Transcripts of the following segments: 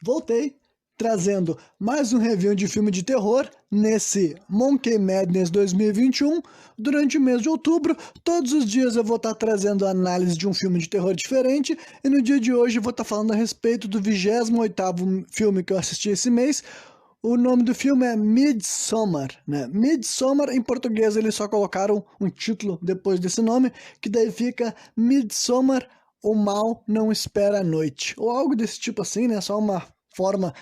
Voltei trazendo mais um review de filme de terror nesse Monkey Madness 2021. Durante o mês de outubro, todos os dias eu vou estar trazendo a análise de um filme de terror diferente, e no dia de hoje eu vou estar falando a respeito do 28º filme que eu assisti esse mês. O nome do filme é Midsommar, né? Midsommar, em português eles só colocaram um título depois desse nome, que daí fica Midsommar, o mal não espera a noite, ou algo desse tipo assim, né? Só uma forma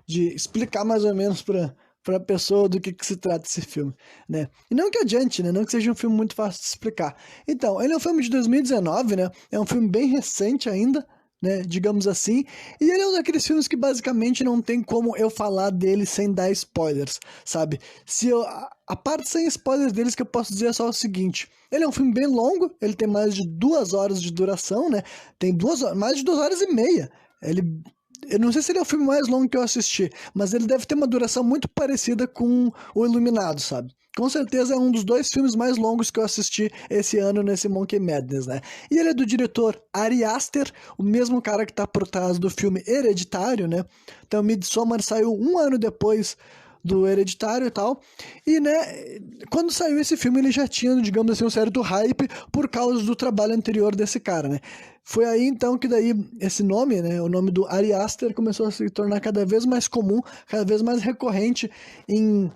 de explicar mais ou menos para a pessoa do que se trata esse filme, né? E não que adiante, né? Não que seja um filme muito fácil de explicar. Então, ele é um filme de 2019, né? É um filme bem recente ainda, né? Digamos assim. E ele é um daqueles filmes que basicamente não tem como eu falar dele sem dar spoilers, sabe? A parte sem spoilers deles que eu posso dizer é só o seguinte: ele é um filme bem longo, ele tem mais de 2 horas de duração, né? Tem mais de 2 horas e meia. Eu não sei se ele é o filme mais longo que eu assisti, mas ele deve ter uma duração muito parecida com o Iluminado, sabe? Com certeza é um dos 2 filmes mais longos que eu assisti esse ano nesse Monkey Madness, né? E ele é do diretor Ari Aster, o mesmo cara que tá por trás do filme Hereditário, né? Então Midsommar saiu um ano depois do Hereditário e tal. E, né, quando saiu esse filme ele já tinha, digamos assim, um certo hype por causa do trabalho anterior desse cara, né? Foi aí então que daí esse nome, né, o nome do Ari Aster começou a se tornar cada vez mais comum, cada vez mais recorrente em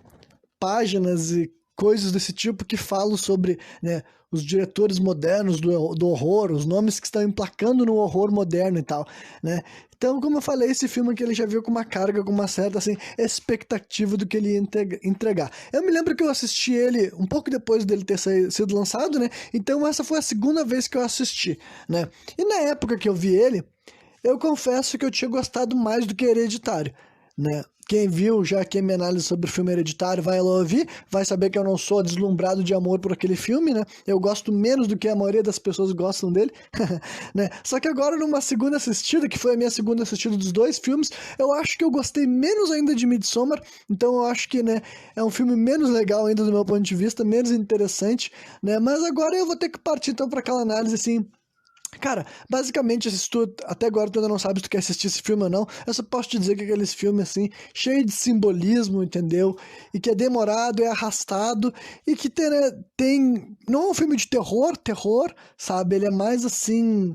páginas e coisas desse tipo que falam sobre, né, os diretores modernos do horror, os nomes que estão emplacando no horror moderno e tal, né? Então, como eu falei, esse filme aqui ele já veio com uma carga, com uma certa assim, expectativa do que ele ia entregar. Eu me lembro que eu assisti ele um pouco depois dele ter sido lançado, né? Então essa foi a segunda vez que eu assisti, né? E na época que eu vi ele, eu confesso que eu tinha gostado mais do que Hereditário, né? Quem viu já aqui a minha análise sobre o filme Hereditário vai lá ouvir, vai saber que eu não sou deslumbrado de amor por aquele filme, né? Eu gosto menos do que a maioria das pessoas gostam dele, né? Só que agora, numa segunda assistida, que foi a minha segunda assistida dos 2 filmes, eu acho que eu gostei menos ainda de Midsommar, então eu acho que, né, é um filme menos legal ainda do meu ponto de vista, menos interessante, né? Mas agora eu vou ter que partir então para aquela análise assim. Cara, basicamente, se tu até agora tu ainda não sabe se tu quer assistir esse filme ou não, eu só posso te dizer que aqueles filmes, assim, cheio de simbolismo, entendeu? E que é demorado, é arrastado, e que tem... Não é um filme de terror, sabe? Ele é mais, assim...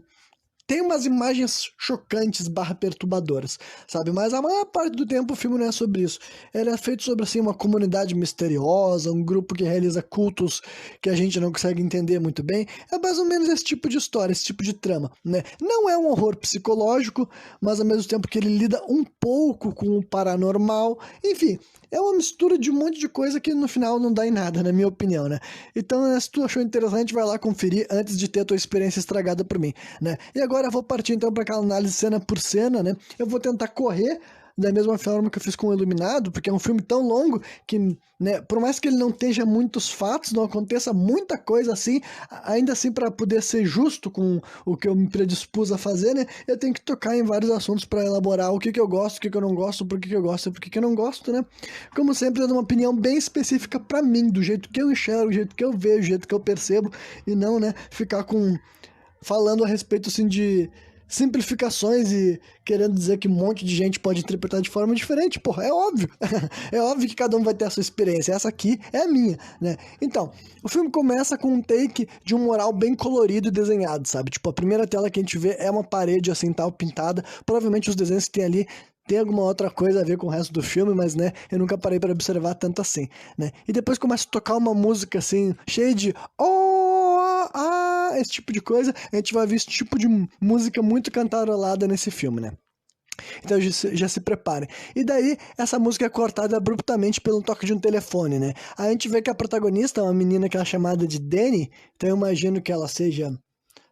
Tem umas imagens chocantes barra perturbadoras, sabe? Mas a maior parte do tempo o filme não é sobre isso. Ele é feito sobre, assim, uma comunidade misteriosa, um grupo que realiza cultos que a gente não consegue entender muito bem. É mais ou menos esse tipo de história, esse tipo de trama, né? Não é um horror psicológico, mas ao mesmo tempo que ele lida um pouco com o paranormal. Enfim, é uma mistura de um monte de coisa que no final não dá em nada, na minha opinião, né? Então, se tu achou interessante, vai lá conferir antes de ter a tua experiência estragada por mim, né? E agora eu vou partir então para aquela análise cena por cena, né? Eu vou tentar correr da mesma forma que eu fiz com o Iluminado, porque é um filme tão longo que, né, por mais que ele não tenha muitos fatos, não aconteça muita coisa assim, ainda assim para poder ser justo com o que eu me predispus a fazer, né, eu tenho que tocar em vários assuntos para elaborar o que eu gosto, o que eu não gosto, por que eu gosto e por que eu não gosto, né. Como sempre, dando uma opinião bem específica para mim, do jeito que eu enxergo, do jeito que eu vejo, do jeito que eu percebo, e não, né, ficar falando a respeito assim de simplificações e querendo dizer que um monte de gente pode interpretar de forma diferente. Porra, é óbvio. É óbvio que cada um vai ter a sua experiência. Essa aqui é a minha, né? Então, o filme começa com um take de um mural bem colorido e desenhado, sabe? Tipo, a primeira tela que a gente vê é uma parede assim, tal, pintada. Provavelmente os desenhos que tem ali tem alguma outra coisa a ver com o resto do filme, mas, né, eu nunca parei para observar tanto assim, né? E depois começa a tocar uma música, assim, cheia de esse tipo de coisa. A gente vai ver esse tipo de música muito cantarolada nesse filme, né? Então já se preparem. E daí, essa música é cortada abruptamente pelo toque de um telefone, né? Aí a gente vê que a protagonista é uma menina que é chamada de Dani, então eu imagino que ela seja,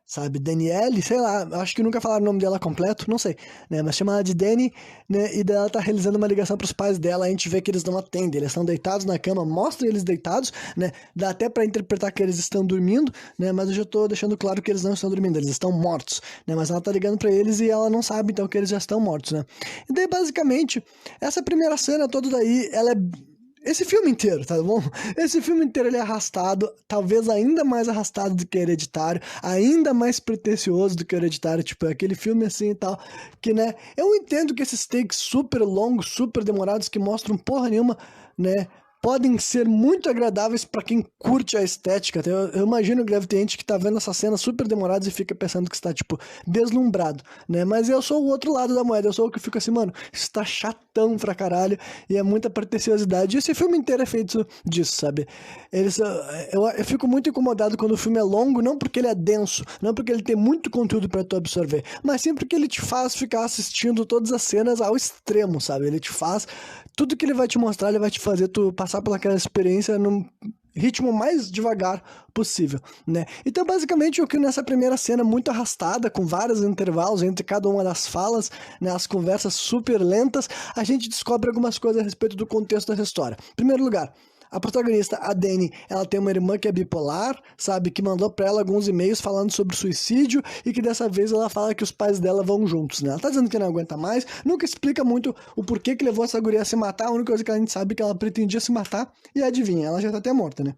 sabe, Daniele, sei lá, acho que nunca falaram o nome dela completo, não sei, né, mas chama ela de Dani, né, e daí ela tá realizando uma ligação pros pais dela, a gente vê que eles não atendem, eles estão deitados na cama, mostra eles deitados, né, dá até pra interpretar que eles estão dormindo, né, mas eu já tô deixando claro que eles não estão dormindo, eles estão mortos, né, mas ela tá ligando pra eles e ela não sabe, então, que eles já estão mortos, né. E daí, basicamente, essa primeira cena toda daí, ela é esse filme inteiro, tá bom? Esse filme inteiro ele é arrastado, talvez ainda mais arrastado do que Hereditário, ainda mais pretensioso do que Hereditário, tipo, é aquele filme assim e tal, que, né, eu entendo que esses takes super longos, super demorados, que mostram porra nenhuma, né, podem ser muito agradáveis pra quem curte a estética. Eu imagino que deve ter gente que tá vendo essas cenas super demoradas e fica pensando que está, tipo, deslumbrado, né? Mas eu sou o outro lado da moeda, eu sou o que fica assim, mano, isso tá chatão pra caralho e é muita pretensiosidade. E esse filme inteiro é feito disso, sabe? Eu fico muito incomodado quando o filme é longo, não porque ele é denso, não porque ele tem muito conteúdo pra tu absorver, mas sim porque ele te faz ficar assistindo todas as cenas ao extremo, sabe? Ele te faz... Tudo que ele vai te mostrar, ele vai te fazer tu passar pelaquela experiência no ritmo mais devagar possível, né? Então, basicamente, o que nessa primeira cena muito arrastada, com vários intervalos entre cada uma das falas, né, as conversas super lentas, a gente descobre algumas coisas a respeito do contexto dessa história. Em primeiro lugar, a protagonista, a Dani, ela tem uma irmã que é bipolar, sabe, que mandou pra ela alguns e-mails falando sobre suicídio e que dessa vez ela fala que os pais dela vão juntos, né? Ela tá dizendo que não aguenta mais, nunca explica muito o porquê que levou essa guria a se matar, a única coisa que a gente sabe é que ela pretendia se matar e adivinha, ela já tá até morta, né?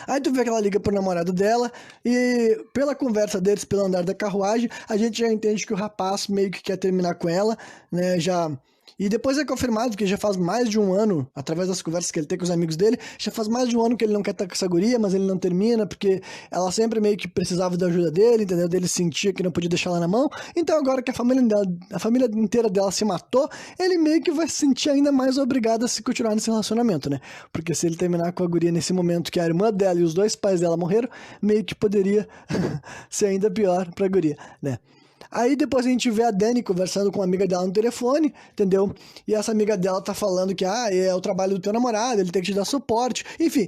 Aí tu vê que ela liga pro namorado dela e pela conversa deles, pelo andar da carruagem, a gente já entende que o rapaz meio que quer terminar com ela, né, já... E depois é confirmado que já faz mais de um ano, através das conversas que ele tem com os amigos dele, já faz mais de um ano que ele não quer estar com essa guria, mas ele não termina, porque ela sempre meio que precisava da ajuda dele, entendeu? Dele sentia que não podia deixar ela na mão. Então agora que a família inteira dela se matou, ele meio que vai se sentir ainda mais obrigado a se continuar nesse relacionamento, né? Porque se ele terminar com a guria nesse momento que a irmã dela e os dois pais dela morreram, meio que poderia ser ainda pior pra guria, né? Aí depois a gente vê a Dani conversando com uma amiga dela no telefone, entendeu? E essa amiga dela tá falando que, é o trabalho do teu namorado, ele tem que te dar suporte. Enfim,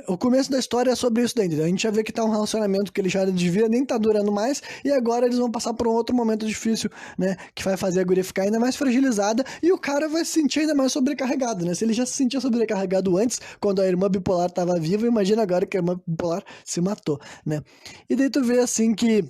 o começo da história é sobre isso daí, entendeu? A gente já vê que tá um relacionamento que ele já devia nem tá durando mais, e agora eles vão passar por um outro momento difícil, né? Que vai fazer a guria ficar ainda mais fragilizada, e o cara vai se sentir ainda mais sobrecarregado, né? Se ele já se sentia sobrecarregado antes, quando a irmã bipolar tava viva, imagina agora que a irmã bipolar se matou, né? E daí tu vê assim que...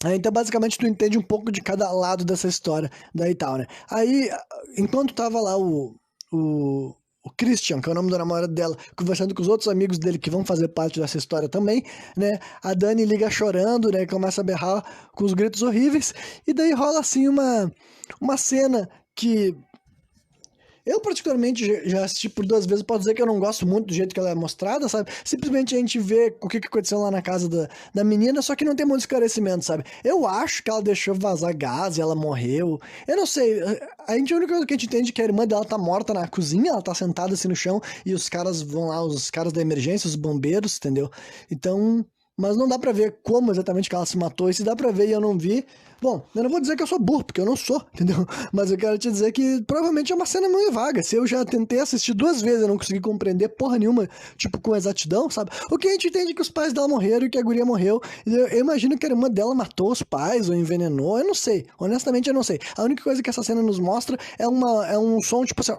Então, basicamente, tu entende um pouco de cada lado dessa história daí tal, né? Aí, enquanto tava lá o Christian, que é o nome do namorado dela, conversando com os outros amigos dele que vão fazer parte dessa história também, né? A Dani liga chorando, né? Começa a berrar com os gritos horríveis, e daí rola, assim, uma cena que... Eu, particularmente, já assisti por 2 vezes, posso dizer que eu não gosto muito do jeito que ela é mostrada, sabe? Simplesmente a gente vê o que aconteceu lá na casa da menina, só que não tem muito esclarecimento, sabe? Eu acho que ela deixou vazar gás e ela morreu. Eu não sei, a única coisa que a gente entende é que a irmã dela tá morta na cozinha, ela tá sentada assim no chão, e os caras vão lá, os caras da emergência, os bombeiros, entendeu? Então... Mas não dá pra ver como exatamente que ela se matou, e se dá pra ver e eu não vi... Bom, eu não vou dizer que eu sou burro, porque eu não sou, entendeu? Mas eu quero te dizer que provavelmente é uma cena meio vaga. Se eu já tentei assistir 2 vezes e não consegui compreender porra nenhuma, tipo, com exatidão, sabe? O que a gente entende é que os pais dela morreram e que a guria morreu. Eu imagino que a irmã dela matou os pais ou envenenou, eu não sei. Honestamente, eu não sei. A única coisa que essa cena nos mostra é um som, tipo assim...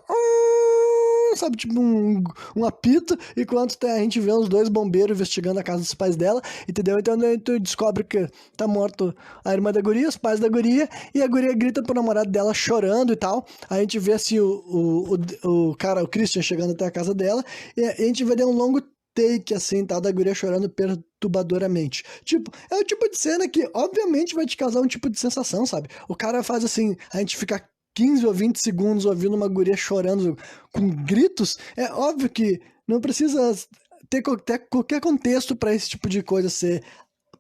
Sabe, tipo um apito, enquanto a gente vê os 2 bombeiros investigando a casa dos pais dela, entendeu? Então tu descobre que tá morto a irmã da guria, os pais da guria, e a guria grita pro namorado dela chorando e tal. A gente vê assim o cara, o Christian, chegando até a casa dela, e a gente vê um longo take, assim, tá, da guria chorando perturbadoramente. Tipo, é o tipo de cena que, obviamente, vai te causar um tipo de sensação, sabe? O cara faz assim, a gente fica 15 ou 20 segundos ouvindo uma guria chorando com gritos, é óbvio que não precisa ter qualquer contexto para esse tipo de coisa ser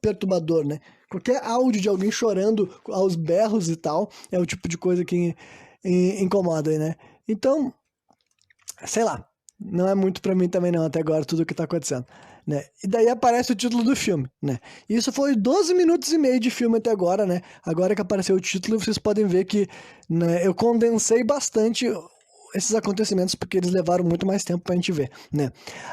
perturbador, né? Qualquer áudio de alguém chorando aos berros e tal é o tipo de coisa que incomoda, né? Então, sei lá, não é muito pra mim também não, até agora, tudo o que tá acontecendo, né? E daí aparece o título do filme, né? Isso foi 12 minutos e meio de filme até agora, né? Agora que apareceu o título, vocês podem ver que, né, eu condensei bastante esses acontecimentos, porque eles levaram muito mais tempo pra gente ver, né?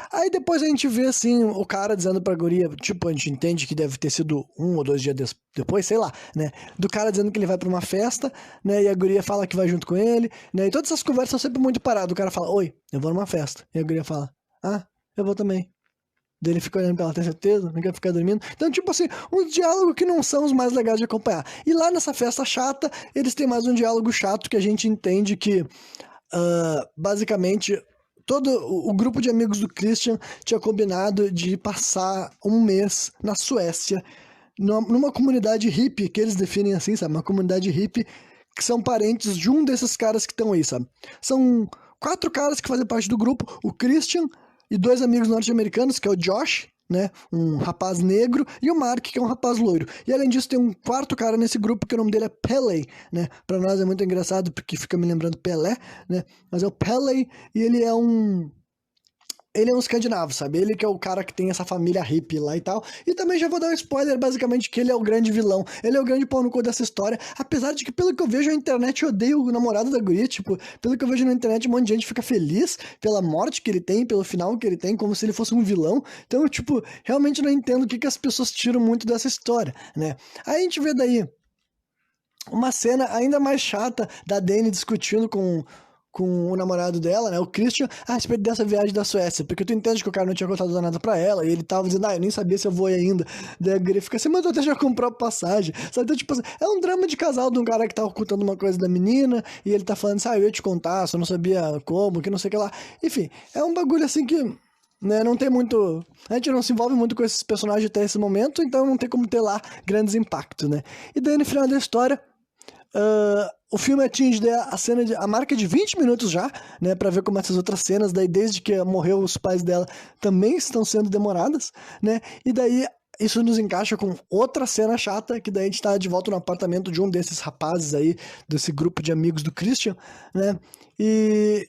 Aí depois a gente vê, assim, o cara dizendo pra guria, tipo, a gente entende que deve ter sido 1 ou 2 dias depois, sei lá, né? Do cara dizendo que ele vai pra uma festa, né? E a guria fala que vai junto com ele, né? E todas essas conversas são sempre muito paradas. O cara fala, oi, eu vou numa festa. E a guria fala, eu vou também. Daí ele fica olhando pra ela, tem certeza? Não quer ficar dormindo? Então, tipo assim, uns diálogos que não são os mais legais de acompanhar. E lá nessa festa chata, eles têm mais um diálogo chato que a gente entende que, basicamente, todo o grupo de amigos do Christian tinha combinado de passar um mês na Suécia, numa comunidade hippie, que eles definem assim, sabe? Uma comunidade hippie que são parentes de um desses caras que estão aí, sabe? São 4 caras que fazem parte do grupo, o Christian e 2 amigos norte-americanos, que é o Josh, né, um rapaz negro, e o Mark, que é um rapaz loiro. E além disso tem um 4º cara nesse grupo, que o nome dele é Pele, né? Pra nós é muito engraçado, porque fica me lembrando Pelé, né? Mas é o Pele, e ele é um escandinavo, sabe? Ele que é o cara que tem essa família hippie lá e tal. E também já vou dar um spoiler, basicamente, que ele é o grande vilão. Ele é o grande pau no cu dessa história. Apesar de que, pelo que eu vejo, a internet odeia o namorado da guria. Tipo, pelo que eu vejo na internet, um monte de gente fica feliz pela morte que ele tem, pelo final que ele tem, como se ele fosse um vilão. Então, eu, tipo, realmente não entendo o que as pessoas tiram muito dessa história, né? Aí a gente vê daí uma cena ainda mais chata da Dani discutindo com o namorado dela, né, o Christian, a respeito dessa viagem da Suécia, porque tu entende que o cara não tinha contado nada pra ela, e ele tava dizendo, eu nem sabia se eu vou ainda, daí a guria fica assim, mas tu até já comprou a passagem, sabe, então, tipo assim, é um drama de casal de um cara que tá ocultando uma coisa da menina, e ele tá falando assim, eu ia te contar, só não sabia como, que não sei o que lá, enfim, é um bagulho assim que, né, não tem muito, a gente não se envolve muito com esses personagens até esse momento, então não tem como ter lá grandes impactos, né, e daí no final da história, o filme atinge a marca de 20 minutos já, né, pra ver como essas outras cenas, daí desde que morreu os pais dela, também estão sendo demoradas, né, e daí isso nos encaixa com outra cena chata, que daí a gente tá de volta no apartamento de um desses rapazes aí, desse grupo de amigos do Christian, né, e...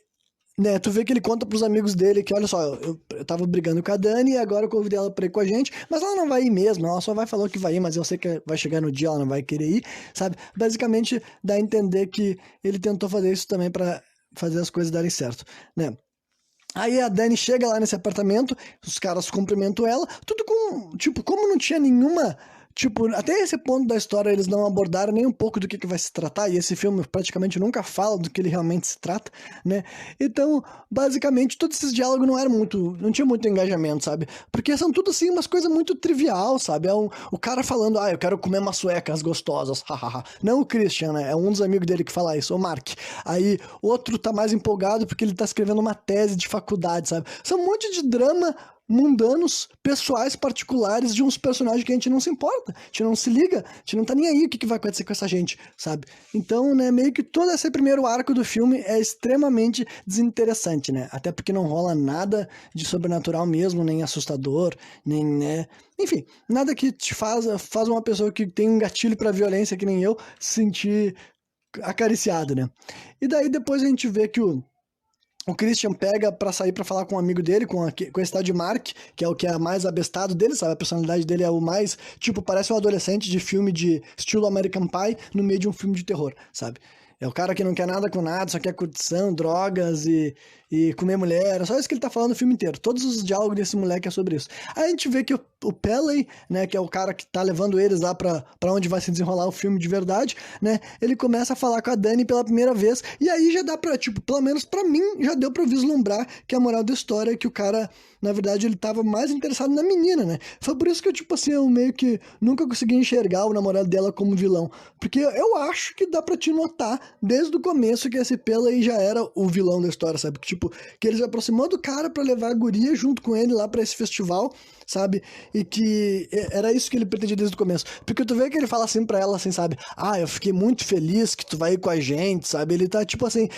né, tu vê que ele conta pros amigos dele que, olha só, eu tava brigando com a Dani e agora eu convidei ela pra ir com a gente, mas ela não vai ir mesmo, ela só vai falar que vai ir, mas eu sei que vai chegar no dia, ela não vai querer ir, sabe? Basicamente, dá a entender que ele tentou fazer isso também pra fazer as coisas darem certo, né? Aí a Dani chega lá nesse apartamento, os caras cumprimentam ela, tudo com, tipo, como não tinha nenhuma... Tipo, até esse ponto da história eles não abordaram nem um pouco do que vai se tratar, e esse filme praticamente nunca fala do que ele realmente se trata, né? Então, basicamente, todos esses diálogos não tinha muito engajamento, sabe? Porque são tudo, assim, umas coisas muito trivial, sabe? O cara falando, eu quero comer umas suecas gostosas, hahaha. Não o Christian, né? É um dos amigos dele que fala isso, o Mark. Aí, outro tá mais empolgado porque ele tá escrevendo uma tese de faculdade, sabe? São um monte de drama mundanos, pessoais, particulares de uns personagens que a gente não se importa, a gente não se liga, a gente não tá nem aí o que vai acontecer com essa gente, sabe? Então, né, meio que todo esse primeiro arco do filme é extremamente desinteressante, né? Até porque não rola nada de sobrenatural mesmo, nem assustador, nem, né... Enfim, nada que te faz uma pessoa que tem um gatilho pra violência que nem eu se sentir acariciado, né? E daí depois a gente vê que o Christian pega pra sair pra falar com um amigo dele, com esse tal de Mark, que é o que é mais abestado dele, sabe? A personalidade dele é o mais, tipo, parece um adolescente de filme de estilo American Pie no meio de um filme de terror, sabe? É o cara que não quer nada com nada, só quer curtição, drogas e comer mulher. É só isso que ele tá falando o filme inteiro. Todos os diálogos desse moleque é sobre isso. Aí a gente vê que o Pele, né, que é o cara que tá levando eles lá pra onde vai se desenrolar o filme de verdade, né, ele começa a falar com a Dani pela primeira vez, e aí já dá pra, tipo, pelo menos pra mim, já deu pra vislumbrar que a moral da história é que o cara, na verdade, ele tava mais interessado na menina, né. Foi por isso que eu, tipo assim, eu meio que nunca consegui enxergar o namorado dela como vilão, porque eu acho que dá pra te notar desde o começo que esse Pele aí já era o vilão da história, sabe, que, tipo, que ele se aproximou do cara pra levar a guria junto com ele lá pra esse festival, sabe? E que era isso que ele pretendia desde o começo. Porque tu vê que ele fala assim pra ela, assim, sabe? Eu fiquei muito feliz que tu vai ir com a gente, sabe? Ele tá, tipo assim...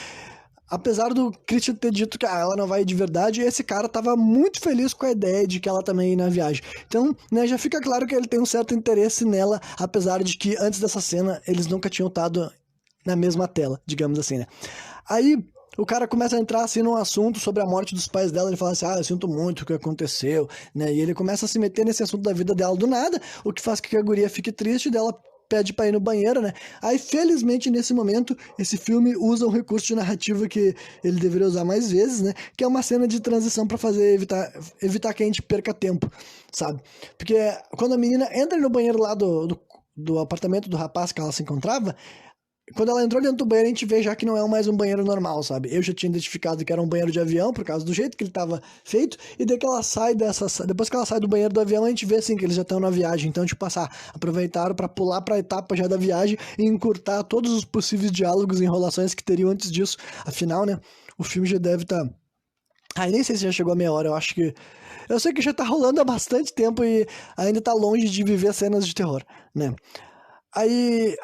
Apesar do Christian ter dito que ela não vai de verdade, esse cara tava muito feliz com a ideia de que ela também ia na viagem. Então, né, já fica claro que ele tem um certo interesse nela, apesar de que antes dessa cena eles nunca tinham estado na mesma tela, digamos assim, né? Aí... o cara começa a entrar assim num assunto sobre a morte dos pais dela, ele fala assim, eu sinto muito o que aconteceu, né, e ele começa a se meter nesse assunto da vida dela do nada, o que faz com que a guria fique triste, dela pede pra ir no banheiro, né, aí felizmente nesse momento, esse filme usa um recurso de narrativa que ele deveria usar mais vezes, né, que é uma cena de transição pra evitar que a gente perca tempo, sabe, porque quando a menina entra no banheiro lá do apartamento do rapaz que ela se encontrava, quando ela entrou dentro do banheiro, a gente vê já que não é mais um banheiro normal, sabe? Eu já tinha identificado que era um banheiro de avião, por causa do jeito que ele tava feito, e daí que ela sai depois que ela sai do banheiro do avião, a gente vê, assim, que eles já estão na viagem. Então, tipo, aproveitaram pra pular pra etapa já da viagem e encurtar todos os possíveis diálogos e enrolações que teriam antes disso. Afinal, né, o filme já deve estar Ai, nem sei se já chegou a meia hora, eu acho que... Eu sei que já tá rolando há bastante tempo e ainda tá longe de viver cenas de terror, né? Aí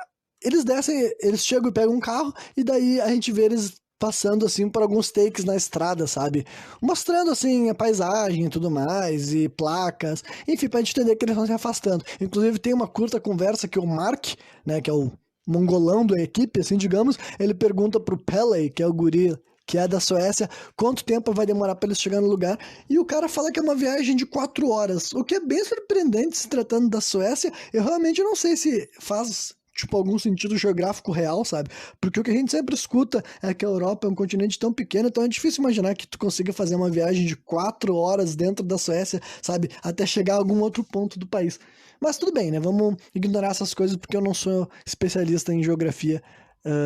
eles descem, eles chegam e pegam um carro, e daí a gente vê eles passando assim por alguns takes na estrada, sabe? Mostrando assim a paisagem e tudo mais, e placas, enfim, pra gente entender que eles estão se afastando. Inclusive tem uma curta conversa que o Mark, né, que é o mongolão da equipe, assim, digamos, ele pergunta pro Pele, que é o guri que é da Suécia, quanto tempo vai demorar para eles chegarem no lugar, e o cara fala que é uma viagem de 4 horas, o que é bem surpreendente se tratando da Suécia. Eu realmente não sei se faz, tipo, algum sentido geográfico real, sabe? Porque o que a gente sempre escuta é que a Europa é um continente tão pequeno, então é difícil imaginar que tu consiga fazer uma viagem de 4 horas dentro da Suécia, sabe? Até chegar a algum outro ponto do país. Mas tudo bem, né? Vamos ignorar essas coisas porque eu não sou especialista em geografia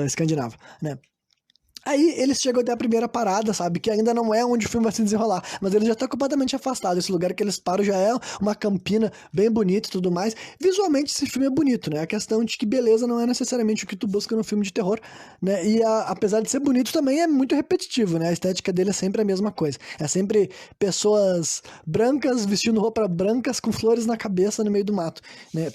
escandinava, né? Aí eles chegam até a primeira parada, sabe? Que ainda não é onde o filme vai se desenrolar, mas ele já tá completamente afastado. Esse lugar que eles param já é uma campina bem bonita e tudo mais. Visualmente esse filme é bonito, né? A questão de que beleza não é necessariamente o que tu busca no filme de terror, né? E apesar de ser bonito também é muito repetitivo, né? A estética dele é sempre a mesma coisa. É sempre pessoas brancas vestindo roupas brancas com flores na cabeça no meio do mato, né?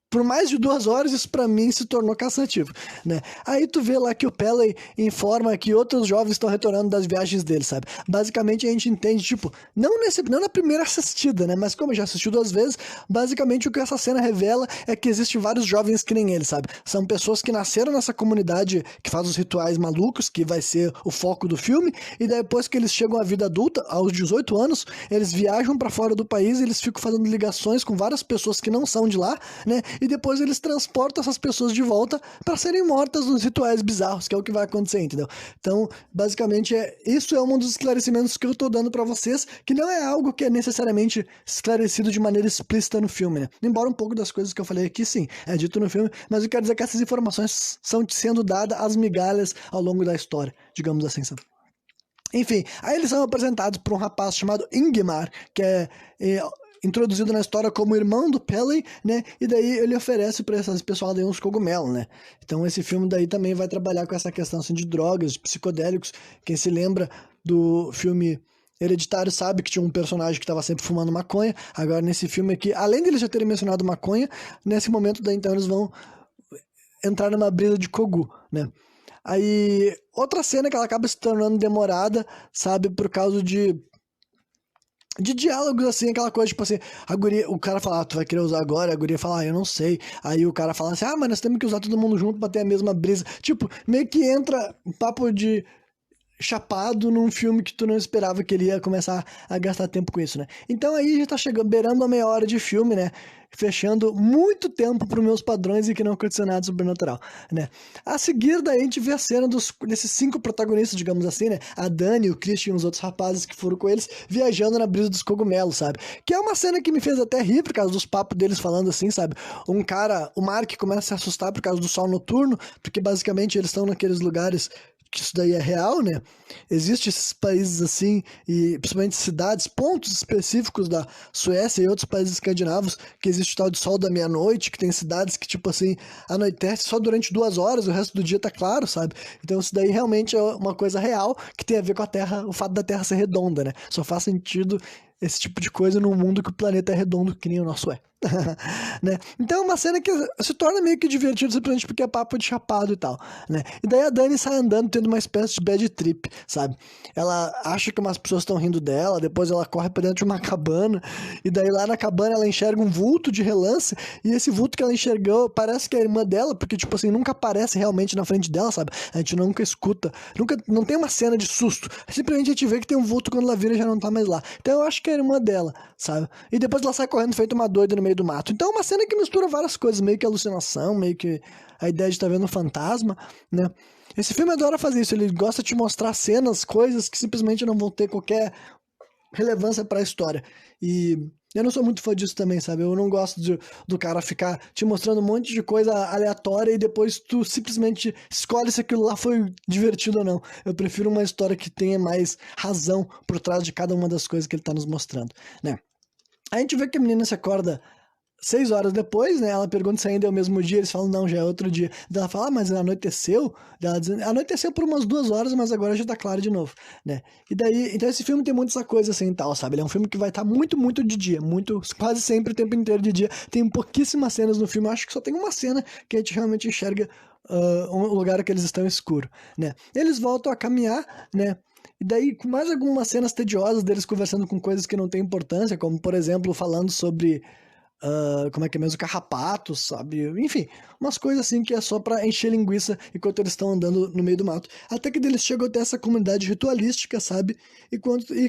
Por mais de 2 horas, isso pra mim se tornou cansativo, né? Aí tu vê lá que o Pele informa que outros jovens estão retornando das viagens dele, sabe? Basicamente a gente entende, tipo, não na primeira assistida, né? Mas como eu já assisti 2 vezes, basicamente o que essa cena revela é que existem vários jovens que nem ele, sabe? São pessoas que nasceram nessa comunidade que faz os rituais malucos, que vai ser o foco do filme, e depois que eles chegam à vida adulta, aos 18 anos, eles viajam pra fora do país e eles ficam fazendo ligações com várias pessoas que não são de lá, né? E depois eles transportam essas pessoas de volta para serem mortas nos rituais bizarros, que é o que vai acontecer, entendeu? Então, basicamente, isso é um dos esclarecimentos que eu tô dando para vocês, que não é algo que é necessariamente esclarecido de maneira explícita no filme, né? Embora um pouco das coisas que eu falei aqui, sim, é dito no filme, mas eu quero dizer que essas informações são sendo dadas às migalhas ao longo da história, digamos assim, sabe? Enfim, aí eles são apresentados por um rapaz chamado Ingmar, que é introduzido na história como irmão do Pele, né? E daí ele oferece para esse pessoal daí uns cogumelos, né? Então esse filme daí também vai trabalhar com essa questão assim, de drogas, de psicodélicos. Quem se lembra do filme Hereditário sabe que tinha um personagem que estava sempre fumando maconha. Agora nesse filme aqui, além de eles já terem mencionado maconha, nesse momento daí então eles vão entrar numa brisa de cogu, né? Aí, outra cena que ela acaba se tornando demorada, sabe, por causa de diálogos, assim, aquela coisa, tipo assim, a guria, o cara fala, tu vai querer usar agora? A guria fala, eu não sei. Aí o cara fala assim, mas nós temos que usar todo mundo junto pra ter a mesma brisa. Tipo, meio que entra um papo de chapado num filme que tu não esperava que ele ia começar a gastar tempo com isso, né? Então aí já tá chegando, beirando a meia hora de filme, né? Fechando muito tempo para meus padrões e que não aconteceu nada sobrenatural, né? A seguir, daí a gente vê a cena desses 5 protagonistas, digamos assim, né? A Dani, o Christian e os outros rapazes que foram com eles, viajando na brisa dos cogumelos, sabe? Que é uma cena que me fez até rir por causa dos papos deles falando assim, sabe? Um cara, o Mark começa a se assustar por causa do sol noturno, porque basicamente eles estão naqueles lugares que isso daí é real, né? Existem esses países assim, e principalmente cidades, pontos específicos da Suécia e outros países escandinavos, que existe o tal de sol da meia-noite, que tem cidades que, tipo assim, anoitece só durante 2 horas, o resto do dia tá claro, sabe? Então isso daí realmente é uma coisa real que tem a ver com a Terra, o fato da Terra ser redonda, né? Só faz sentido esse tipo de coisa num mundo que o planeta é redondo, que nem o nosso é. Né? Então é uma cena que se torna meio que divertido simplesmente porque é papo de chapado e tal, né? E daí a Dani sai andando tendo uma espécie de bad trip, sabe? Ela acha que umas pessoas estão rindo dela, depois ela corre pra dentro de uma cabana, e daí lá na cabana ela enxerga um vulto de relance, e esse vulto que ela enxergou parece que é a irmã dela, porque tipo assim, nunca aparece realmente na frente dela, sabe? A gente nunca escuta, não tem uma cena de susto, simplesmente a gente vê que tem um vulto quando ela vira e já não tá mais lá. Então eu acho que é a irmã dela, sabe? E depois ela sai correndo feito uma doida no meio do mato. Então é uma cena que mistura várias coisas, meio que alucinação, meio que a ideia de estar vendo um fantasma, né? Esse filme adora fazer isso, ele gosta de te mostrar cenas, coisas que simplesmente não vão ter qualquer relevância para a história. E eu não sou muito fã disso também, sabe? Eu não gosto do cara ficar te mostrando um monte de coisa aleatória e depois tu simplesmente escolhe se aquilo lá foi divertido ou não. Eu prefiro uma história que tenha mais razão por trás de cada uma das coisas que ele tá nos mostrando, né? A gente vê que a menina se acorda 6 horas depois, né, ela pergunta se ainda é o mesmo dia, eles falam, não, já é outro dia. Daí ela fala, mas anoiteceu? Daí ela diz, anoiteceu por umas 2 horas, mas agora já tá claro de novo, né? E daí, então esse filme tem muito essa coisa assim e tal, sabe? Ele é um filme que vai estar muito, muito de dia, muito, quase sempre o tempo inteiro de dia. Tem pouquíssimas cenas no filme, eu acho que só tem uma cena que a gente realmente enxerga um lugar que eles estão escuro, né? Eles voltam a caminhar, né? E daí, com mais algumas cenas tediosas deles conversando com coisas que não têm importância, como, por exemplo, falando sobre como é que é mesmo, carrapatos, sabe? Enfim, umas coisas assim que é só pra encher linguiça enquanto eles estão andando no meio do mato. Até que eles chegam até essa comunidade ritualística, sabe? E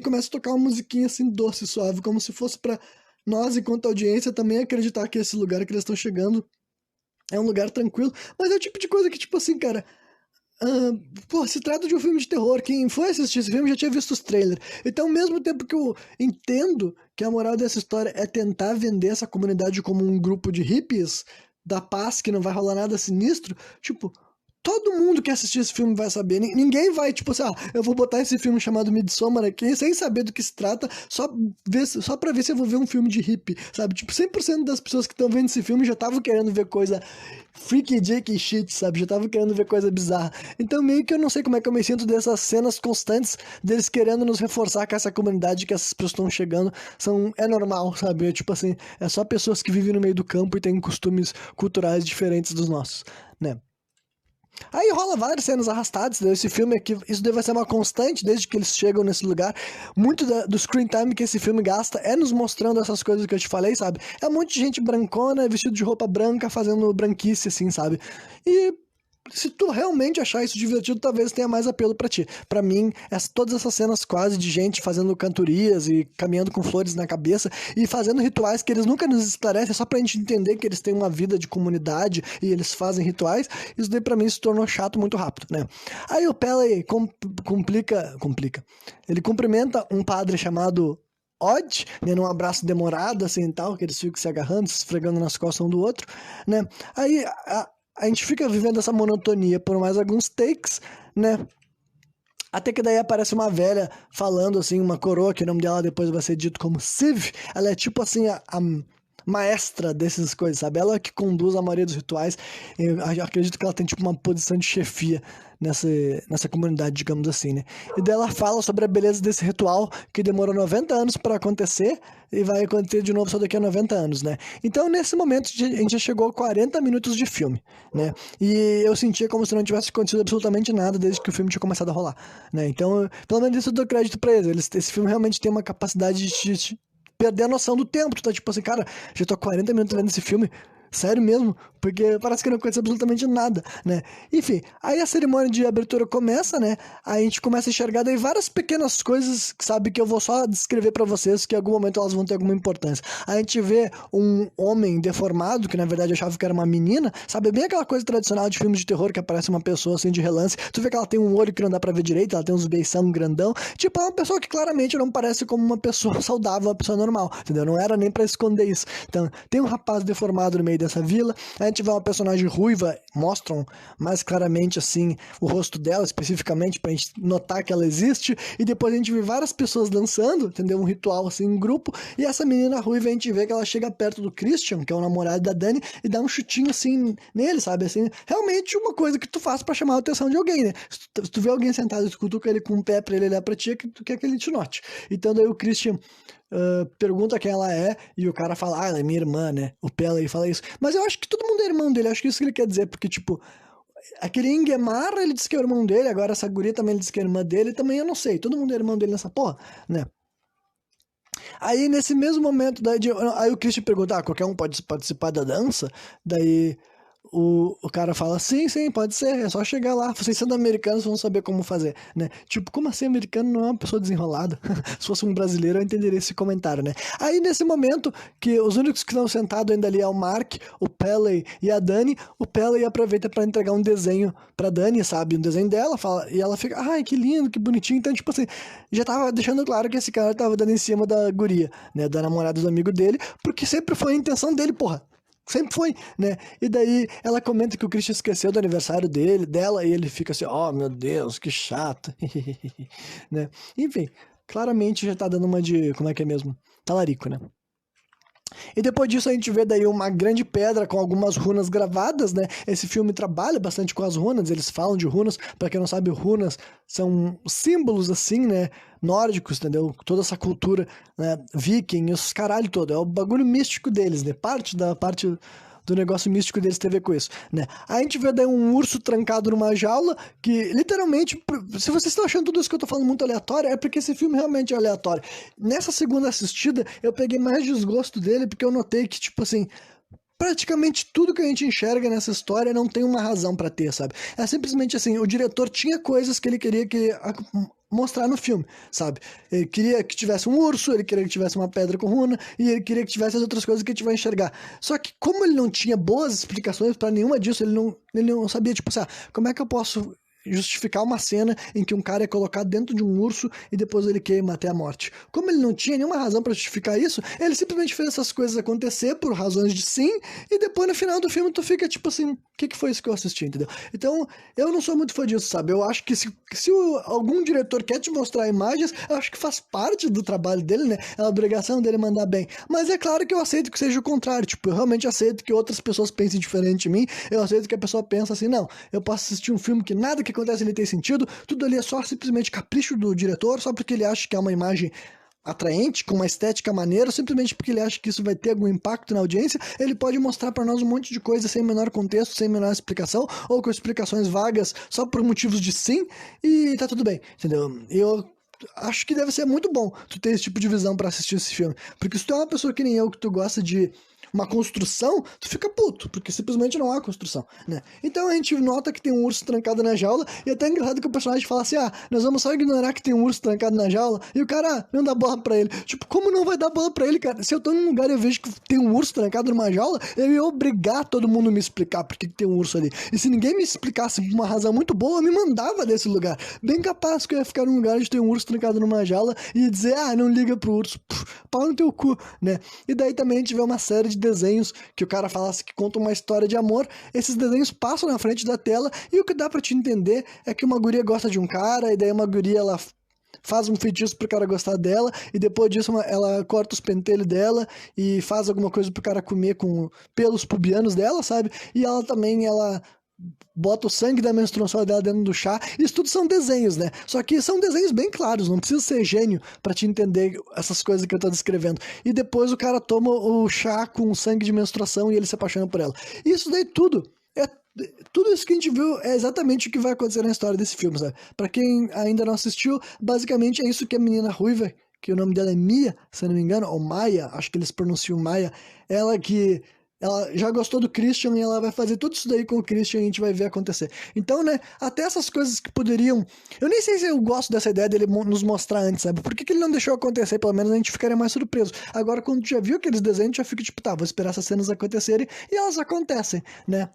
começa a tocar uma musiquinha assim doce, suave, como se fosse pra nós, enquanto audiência, também acreditar que esse lugar que eles estão chegando é um lugar tranquilo. Mas é o tipo de coisa que, tipo assim, cara. Ah, pô, se trata de um filme de terror. Quem foi assistir esse filme já tinha visto os trailers. Então, ao mesmo tempo que eu entendo que a moral dessa história é tentar vender essa comunidade como um grupo de hippies da paz, que não vai rolar nada sinistro, tipo, todo mundo que assistir esse filme vai saber. Ninguém vai, tipo assim, eu vou botar esse filme chamado Midsommar aqui sem saber do que se trata, só pra ver se eu vou ver um filme de hippie, sabe? Tipo, 100% das pessoas que estão vendo esse filme já estavam querendo ver coisa freaky dick shit, sabe? Já estavam querendo ver coisa bizarra. Então, meio que eu não sei como é que eu me sinto dessas cenas constantes deles querendo nos reforçar que essa comunidade que essas pessoas estão chegando é normal, sabe? É tipo assim, é só pessoas que vivem no meio do campo e têm costumes culturais diferentes dos nossos, né? Aí rola várias cenas arrastadas, esse filme aqui, isso deve ser uma constante desde que eles chegam nesse lugar. Muito do screen time que esse filme gasta é nos mostrando essas coisas que eu te falei, sabe? É um monte de gente brancona, vestido de roupa branca, fazendo branquice, assim, sabe? E se tu realmente achar isso divertido, talvez tenha mais apelo pra ti. Pra mim, todas essas cenas quase de gente fazendo cantorias e caminhando com flores na cabeça e fazendo rituais que eles nunca nos esclarecem, só pra gente entender que eles têm uma vida de comunidade e eles fazem rituais, isso daí pra mim se tornou chato muito rápido, né? Aí o Pele complica. Ele cumprimenta um padre chamado Odd, né, num abraço demorado, assim e tal, que eles ficam se agarrando, se esfregando nas costas um do outro, né? Aí a gente fica vivendo essa monotonia por mais alguns takes, né? Até que daí aparece uma velha falando, assim, uma coroa, que o nome dela depois vai ser dito como Civ. Ela é tipo assim, a maestra dessas coisas, sabe? Ela que conduz a maioria dos rituais. Eu acredito que ela tem tipo uma posição de chefia nessa comunidade, digamos assim, né? E daí ela fala sobre a beleza desse ritual que demorou 90 anos para acontecer e vai acontecer de novo só daqui a 90 anos, né? Então, nesse momento, a gente já chegou a 40 minutos de filme, né? E eu sentia como se não tivesse acontecido absolutamente nada desde que o filme tinha começado a rolar, né? Então, pelo menos isso eu dou crédito pra eles. Esse filme realmente tem uma capacidade de perder a noção do tempo. Tu tá tipo assim, cara, já tô há 40 minutos vendo esse filme. Sério mesmo? Porque parece que não aconteceu absolutamente nada, né? Enfim, aí a cerimônia de abertura começa, né? Aí a gente começa a enxergar daí várias pequenas coisas, sabe, que eu vou só descrever pra vocês, que em algum momento elas vão ter alguma importância. A gente vê um homem deformado, que na verdade eu achava que era uma menina, sabe? Bem aquela coisa tradicional de filmes de terror que aparece uma pessoa assim de relance. Tu vê que ela tem um olho que não dá pra ver direito, ela tem uns beição grandão. Tipo, é uma pessoa que claramente não parece como uma pessoa saudável, uma pessoa normal, entendeu? Não era nem pra esconder isso. Então, tem um rapaz deformado no meio dessa vila, a gente vê uma personagem ruiva, mostram mais claramente assim o rosto dela especificamente pra gente notar que ela existe, e depois a gente vê várias pessoas dançando, entendeu? Um ritual assim em grupo, e essa menina ruiva a gente vê que ela chega perto do Christian, que é o namorado da Dani, e dá um chutinho assim nele, sabe? Assim, realmente uma coisa que tu faz pra chamar a atenção de alguém, né? Se tu vê alguém sentado e tu cutuca ele com um pé pra ele olhar pra ti, tu quer que ele te note. Então daí o Christian pergunta quem ela é, e o cara fala, ela é minha irmã, né? O Pele fala isso. Mas eu acho que todo mundo é irmão dele, acho que isso que ele quer dizer, porque, tipo, aquele Ingemar, ele disse que é o irmão dele, agora essa guria também ele disse que é irmã dele, também eu não sei, todo mundo é irmão dele nessa porra, né? Aí, nesse mesmo momento, aí o Christian pergunta, qualquer um pode participar da dança? Daí o cara fala, sim, pode ser, é só chegar lá, vocês sendo americanos vão saber como fazer, né? Tipo, como assim americano não é uma pessoa desenrolada? Se fosse um brasileiro eu entenderia esse comentário, né? Aí nesse momento, que os únicos que estão sentados ainda ali é o Mark, o Pele e a Dani, o Pele aproveita pra entregar um desenho pra Dani, sabe? Um desenho dela, e ela fica, ai, que lindo, que bonitinho, então tipo assim, já tava deixando claro que esse cara tava dando em cima da guria, né? Da namorada do amigo dele, porque sempre foi a intenção dele, porra. Sempre foi, né? E daí ela comenta que o Christian esqueceu do aniversário dela, e ele fica assim, oh meu Deus, que chato, né? Enfim, claramente já tá dando uma de, como é que é mesmo? Talarico, né? E depois disso a gente vê daí uma grande pedra com algumas runas gravadas, né? Esse filme trabalha bastante com as runas, eles falam de runas, pra quem não sabe, runas são símbolos assim, né? Nórdicos, entendeu? Toda essa cultura, né? Viking, os caralho todo, é o bagulho místico deles, né? Parte do negócio místico deles tem a ver com isso, né? A gente vê daí um urso trancado numa jaula, que literalmente, se vocês estão achando tudo isso que eu tô falando muito aleatório, é porque esse filme realmente é aleatório. Nessa segunda assistida, eu peguei mais desgosto dele, porque eu notei que, tipo assim, praticamente tudo que a gente enxerga nessa história não tem uma razão pra ter, sabe? É simplesmente assim, o diretor tinha coisas que ele queria mostrar no filme, sabe? Ele queria que tivesse um urso, ele queria que tivesse uma pedra com runa, e ele queria que tivesse as outras coisas que a gente vai enxergar. Só que como ele não tinha boas explicações pra nenhuma disso, ele não sabia, tipo assim, como é que eu posso justificar uma cena em que um cara é colocado dentro de um urso e depois ele queima até a morte. Como ele não tinha nenhuma razão pra justificar isso, ele simplesmente fez essas coisas acontecer por razões de sim, e depois no final do filme tu fica tipo assim, o que foi isso que eu assisti, entendeu? Então, eu não sou muito fã disso, sabe? Eu acho que se algum diretor quer te mostrar imagens, eu acho que faz parte do trabalho dele, né? É a obrigação dele mandar bem. Mas é claro que eu aceito que seja o contrário, tipo, eu realmente aceito que outras pessoas pensem diferente de mim, eu aceito que a pessoa pensa assim, não, eu posso assistir um filme que nada que acontece ali tem sentido, tudo ali é só simplesmente capricho do diretor, só porque ele acha que é uma imagem atraente, com uma estética maneira, simplesmente porque ele acha que isso vai ter algum impacto na audiência, ele pode mostrar para nós um monte de coisa sem menor contexto, sem menor explicação, ou com explicações vagas só por motivos de sim, e tá tudo bem, entendeu? Eu acho que deve ser muito bom tu ter esse tipo de visão pra assistir esse filme, porque se tu é uma pessoa que nem eu, que tu gosta de uma construção, tu fica puto, porque simplesmente não há construção, né? Então a gente nota que tem um urso trancado na jaula, e é até engraçado que o personagem fala assim, nós vamos só ignorar que tem um urso trancado na jaula, e o cara não dá bola pra ele. Tipo, como não vai dar bola pra ele, cara? Se eu tô num lugar e eu vejo que tem um urso trancado numa jaula, eu ia obrigar todo mundo a me explicar por que tem um urso ali. E se ninguém me explicasse por uma razão muito boa, eu me mandava desse lugar. Bem capaz que eu ia ficar num lugar onde tem um urso trancado numa jaula e ia dizer, não liga pro urso, pau no teu cu, né? E daí também a gente vê uma série de desenhos que o cara fala que conta uma história de amor, esses desenhos passam na frente da tela e o que dá pra te entender é que uma guria gosta de um cara e daí uma guria ela faz um feitiço pro cara gostar dela e depois disso ela corta os pentelhos dela e faz alguma coisa pro cara comer com pelos pubianos dela, sabe? E ela também, ela bota o sangue da menstruação dela dentro do chá. Isso tudo são desenhos, né? Só que são desenhos bem claros, não precisa ser gênio pra te entender essas coisas que eu tô descrevendo. E depois o cara toma o chá com sangue de menstruação e ele se apaixona por ela. Isso daí tudo isso que a gente viu é exatamente o que vai acontecer na história desse filme, sabe? Pra quem ainda não assistiu, basicamente é isso que a menina ruiva, que o nome dela é Mia, se eu não me engano, ou Maia, acho que eles pronunciam Maia, ela já gostou do Christian e ela vai fazer tudo isso daí com o Christian e a gente vai ver acontecer. Então, né, até essas coisas que poderiam... Eu nem sei se eu gosto dessa ideia dele nos mostrar antes, sabe? Por que ele não deixou acontecer? Pelo menos a gente ficaria mais surpreso. Agora, quando tu já viu aqueles desenhos, a gente já fica tipo, tá, vou esperar essas cenas acontecerem e elas acontecem, né?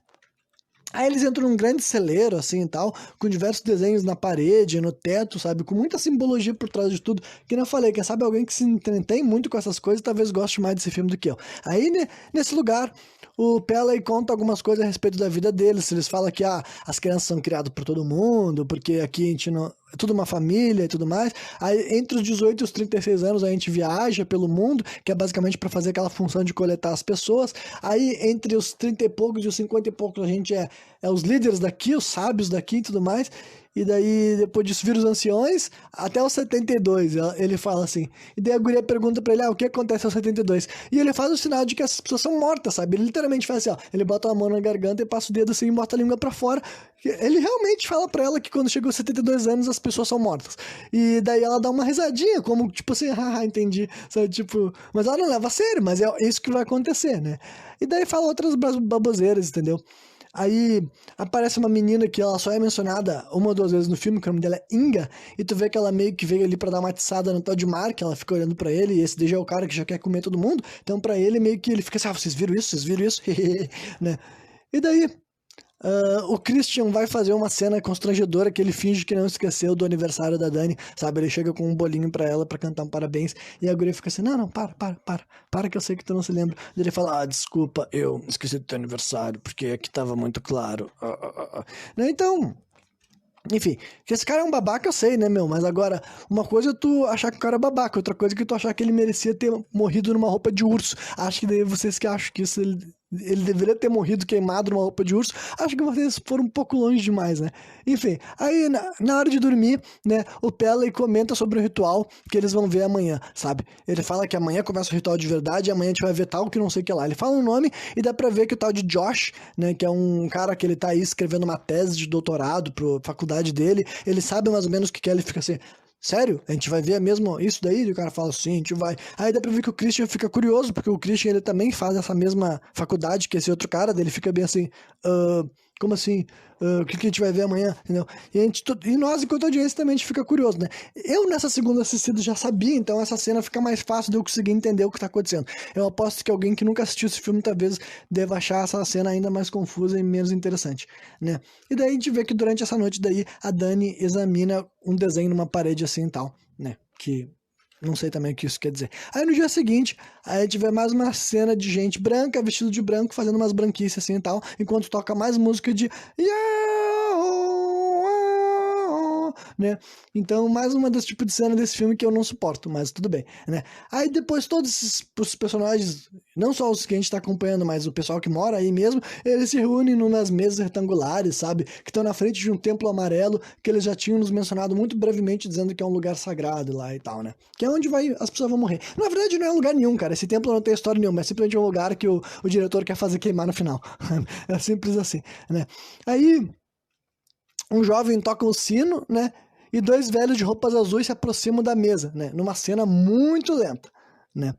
Aí eles entram num grande celeiro, assim, e tal, com diversos desenhos na parede, no teto, sabe? Com muita simbologia por trás de tudo. Que nem eu falei, quem sabe alguém que se entretém muito com essas coisas, talvez goste mais desse filme do que eu. Aí, né, nesse lugar, o Pele conta algumas coisas a respeito da vida deles. Eles falam que, as crianças são criadas por todo mundo, porque aqui a gente não... É tudo uma família e tudo mais. Aí, entre os 18 e os 36 anos, a gente viaja pelo mundo, que é basicamente para fazer aquela função de coletar as pessoas. Aí, entre os 30 e poucos e os 50 e poucos, a gente é os líderes daqui, os sábios daqui e tudo mais. E daí, depois disso, vira os anciões, até os 72, ele fala assim. E daí a guria pergunta pra ele, o que acontece aos 72? E ele faz o sinal de que essas pessoas são mortas, sabe? Ele literalmente faz assim, ele bota a mão na garganta e passa o dedo assim e bota a língua pra fora. Ele realmente fala pra ela que quando chegou aos 72 anos, as pessoas são mortas. E daí ela dá uma risadinha, como, tipo assim, haha, entendi, sabe? Tipo, mas ela não leva a sério, mas é isso que vai acontecer, né? E daí fala outras baboseiras, entendeu? Aí aparece uma menina que ela só é mencionada uma ou duas vezes no filme, que o nome dela é Inga, e tu vê que ela meio que veio ali pra dar uma atiçada no tal de Mark, ela fica olhando pra ele, e esse daí já é o cara que já quer comer todo mundo, então pra ele meio que ele fica assim, vocês viram isso? Vocês viram isso? Né? E daí, o Christian vai fazer uma cena constrangedora que ele finge que não esqueceu do aniversário da Dani, sabe? Ele chega com um bolinho pra ela pra cantar um parabéns, e a guria fica assim, não, para que eu sei que tu não se lembra. E ele fala, desculpa, eu esqueci do teu aniversário, porque aqui tava muito claro. Né? Então, Enfim, que esse cara é um babaca, eu sei, né, meu? Mas agora, uma coisa é tu achar que o cara é babaca, outra coisa é que tu achar que ele merecia ter morrido numa roupa de urso. Acho que daí vocês que acham que isso ele deveria ter morrido queimado numa roupa de urso, acho que vocês foram um pouco longe demais, né? Enfim, aí na hora de dormir, né, o Pele comenta sobre o ritual que eles vão ver amanhã, sabe? Ele fala que amanhã começa o ritual de verdade, e amanhã a gente vai ver tal que não sei o que lá. Ele fala um nome e dá pra ver que o tal de Josh, né, que é um cara que ele tá aí escrevendo uma tese de doutorado pra faculdade dele, ele sabe mais ou menos o que é, ele fica assim... Sério? A gente vai ver mesmo isso daí? E o cara fala, sim, a gente vai. Aí dá pra ver que o Christian fica curioso, porque o Christian, ele também faz essa mesma faculdade que esse outro cara, dele fica bem assim, como assim? O que a gente vai ver amanhã? Entendeu? E nós, enquanto audiência, também a gente fica curioso, né? Eu, nessa segunda assistida, já sabia, então essa cena fica mais fácil de eu conseguir entender o que tá acontecendo. Eu aposto que alguém que nunca assistiu esse filme, talvez, deva achar essa cena ainda mais confusa e menos interessante, né? E daí a gente vê que durante essa noite daí, a Dani examina um desenho numa parede assim e tal, né? Que não sei também o que isso quer dizer. Aí no dia seguinte, a gente vê mais uma cena de gente branca, vestido de branco, fazendo umas branquices assim e tal, enquanto toca mais música de né? Então, mais uma desse tipo de cena desse filme que eu não suporto, mas tudo bem, né? Aí depois todos os personagens, não só os que a gente tá acompanhando, mas o pessoal que mora aí mesmo, eles se reúnem numas mesas retangulares, sabe? Que estão na frente de um templo amarelo, que eles já tinham nos mencionado muito brevemente, dizendo que é um lugar sagrado lá e tal, né? Que é onde as pessoas vão morrer. Na verdade, não é lugar nenhum, cara. Esse templo não tem história nenhuma, é simplesmente um lugar que o diretor quer fazer queimar no final. É simples assim, né? Aí um jovem toca um sino, né? E dois velhos de roupas azuis se aproximam da mesa, né? Numa cena muito lenta, né?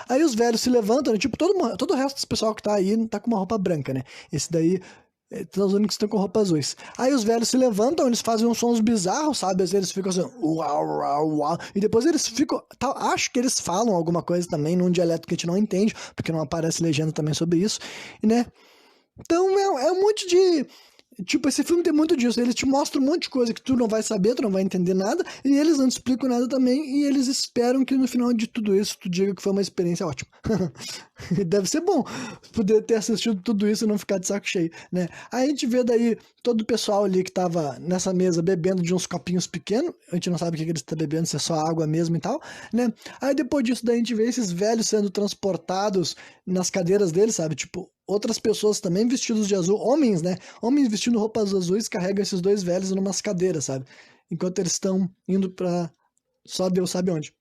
Aí os velhos se levantam, né? Tipo, todo o resto dos pessoal que tá aí tá com uma roupa branca, né? Esse daí são os únicos que estão com roupas azuis. Aí os velhos se levantam, eles fazem uns sons bizarros, sabe? Às vezes eles ficam assim, uau, uau, uau. E depois eles ficam, acho que eles falam alguma coisa também num dialeto que a gente não entende, porque não aparece legenda também sobre isso, né? Então é um monte de... Tipo, esse filme tem muito disso. Eles te mostram um monte de coisa que tu não vai saber, tu não vai entender nada, e eles não te explicam nada também, e eles esperam que no final de tudo isso tu diga que foi uma experiência ótima. Deve ser bom poder ter assistido tudo isso e não ficar de saco cheio, né? Aí a gente vê daí todo o pessoal ali que tava nessa mesa bebendo de uns copinhos pequenos, a gente não sabe o que eles estão bebendo, se é só água mesmo e tal, né? Aí depois disso daí a gente vê esses velhos sendo transportados nas cadeiras deles, sabe? Tipo, outras pessoas também vestidos de azul, homens, né? Homens vestindo roupas azuis carregam esses dois velhos numas cadeiras, sabe? Enquanto eles estão indo pra só Deus sabe onde.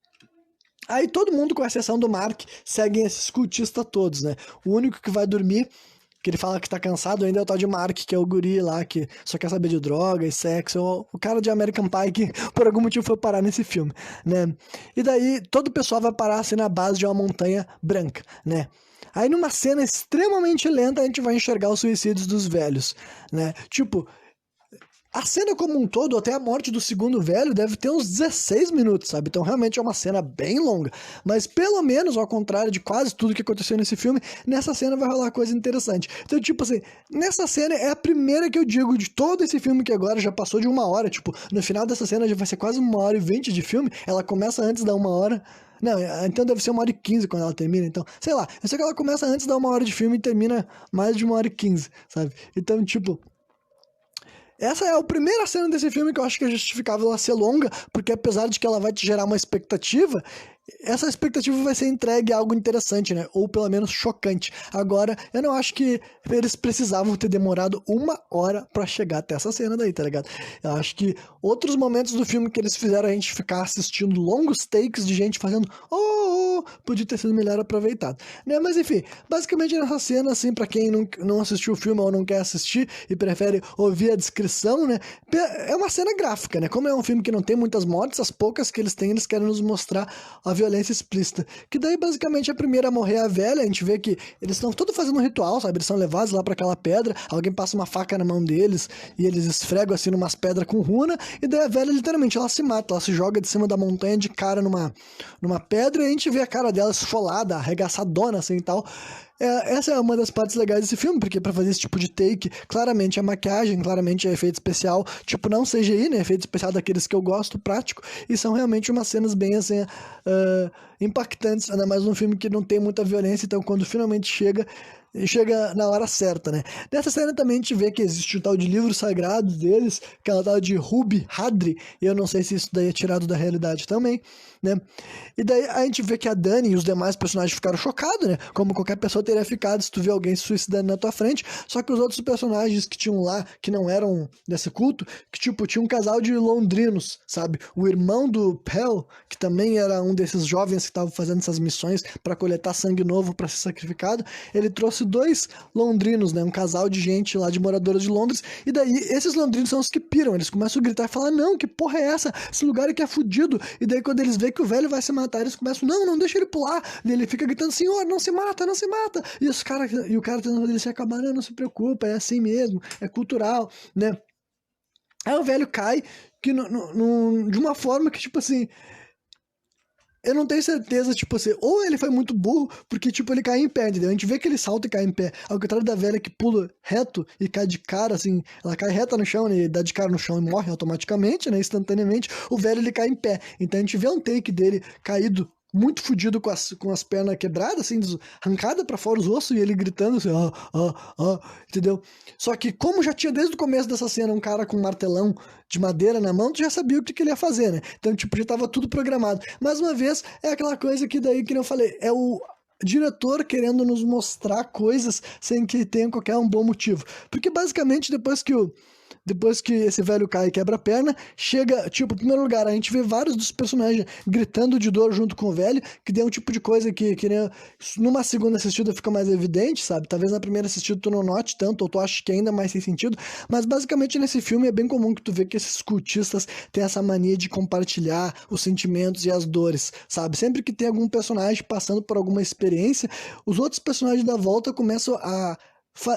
Aí todo mundo, com exceção do Mark, seguem esses cultistas todos, né? O único que vai dormir, que ele fala que tá cansado ainda, é o tal de Mark, que é o guri lá, que só quer saber de droga e sexo, o cara de American Pie que por algum motivo foi parar nesse filme, né? E daí todo o pessoal vai parar assim na base de uma montanha branca, né? Aí numa cena extremamente lenta a gente vai enxergar os suicídios dos velhos, né? Tipo, a cena como um todo, até a morte do segundo velho, deve ter uns 16 minutos, sabe? Então realmente é uma cena bem longa. Mas pelo menos, ao contrário de quase tudo que aconteceu nesse filme, nessa cena vai rolar coisa interessante. Então, tipo assim, nessa cena é a primeira que eu digo de todo esse filme que agora já passou de 1 hora. Tipo, no final dessa cena já vai ser quase 1h20 de filme. Ela começa antes da 1 hora. Não, então deve ser 1h15 quando ela termina, então, sei lá, eu sei que ela começa antes da 1 hora de filme e termina mais de 1h15, sabe? Então, tipo, essa é a primeira cena desse filme que eu acho que é justificável ela ser longa, porque apesar de que ela vai te gerar uma expectativa, essa expectativa vai ser entregue a algo interessante, né? Ou pelo menos chocante. Agora, eu não acho que eles precisavam ter demorado 1 hora pra chegar até essa cena daí, tá ligado? Eu acho que outros momentos do filme que eles fizeram a gente ficar assistindo longos takes de gente fazendo podia ter sido melhor aproveitado, né? Mas enfim, basicamente nessa cena, assim, pra quem não assistiu o filme ou não quer assistir e prefere ouvir a descrição, né? É uma cena gráfica, né? Como é um filme que não tem muitas mortes, as poucas que eles têm, eles querem nos mostrar a violência explícita. Que daí, basicamente, a primeira a morrer é a velha. A gente vê que eles estão todos fazendo um ritual, sabe? Eles são levados lá pra aquela pedra, alguém passa uma faca na mão deles e eles esfregam, assim, numas pedras com runa, e daí a velha, literalmente, ela se mata, ela se joga de cima da montanha de cara numa pedra, e a gente vê a cara dela esfolada, arregaçadona, assim, e tal. Essa é uma das partes legais desse filme, porque pra fazer esse tipo de take, claramente é maquiagem, claramente é efeito especial, tipo, não CGI, né, efeito especial daqueles que eu gosto, prático, e são realmente umas cenas bem, assim, impactantes, ainda mais num filme que não tem muita violência, então quando finalmente chega na hora certa, né. Nessa cena também a gente vê que existe o tal de livro sagrado deles, que é o tal de Ruby Hadri, e eu não sei se isso daí é tirado da realidade também, né. E daí a gente vê que a Dani e os demais personagens ficaram chocados, né, como qualquer pessoa teria ficado se tu vê alguém se suicidando na tua frente, só que os outros personagens que tinham lá, que não eram desse culto, que tipo, tinha um casal de londrinos, sabe, o irmão do Pell, que também era um desses jovens que estavam fazendo essas missões para coletar sangue novo para ser sacrificado, ele trouxe dois londrinos, né, um casal de gente lá, de moradores de Londres, e daí esses londrinos são os que piram, eles começam a gritar e falar, não, que porra é essa? Esse lugar aqui é fudido, e daí quando eles veem que o velho vai se matar, eles começam, não deixa ele pular, e ele fica gritando, senhor, não se mata, e o cara tentando fazer ele se acabar, não se preocupa, é assim mesmo, é cultural, né? Aí o velho cai que de uma forma que, tipo assim, eu não tenho certeza, tipo assim, ou ele foi muito burro, porque, tipo, ele cai em pé, entendeu? A gente vê que ele salta e cai em pé, ao contrário da velha que pula reto e cai de cara, assim, ela cai reta no chão, né, e dá de cara no chão e morre automaticamente, né, instantaneamente, o velho ele cai em pé, então a gente vê um take dele caído, muito fudido com as pernas quebradas, assim, arrancada pra fora os ossos, e ele gritando assim, entendeu? Só que como já tinha desde o começo dessa cena um cara com um martelão de madeira na mão, tu já sabia o que ele ia fazer, né? Então, tipo, já tava tudo programado. Mais uma vez, é aquela coisa que daí, que eu falei, é o diretor querendo nos mostrar coisas sem que tenha qualquer um bom motivo. Porque, basicamente, depois que esse velho cai e quebra a perna, chega, tipo, em primeiro lugar, a gente vê vários dos personagens gritando de dor junto com o velho, que deu um tipo de coisa que numa segunda assistida fica mais evidente, sabe? Talvez na primeira assistida tu não note tanto, ou tu ache que ainda mais sem sentido, mas basicamente nesse filme é bem comum que tu vê que esses cultistas têm essa mania de compartilhar os sentimentos e as dores, sabe? Sempre que tem algum personagem passando por alguma experiência, os outros personagens da volta começam a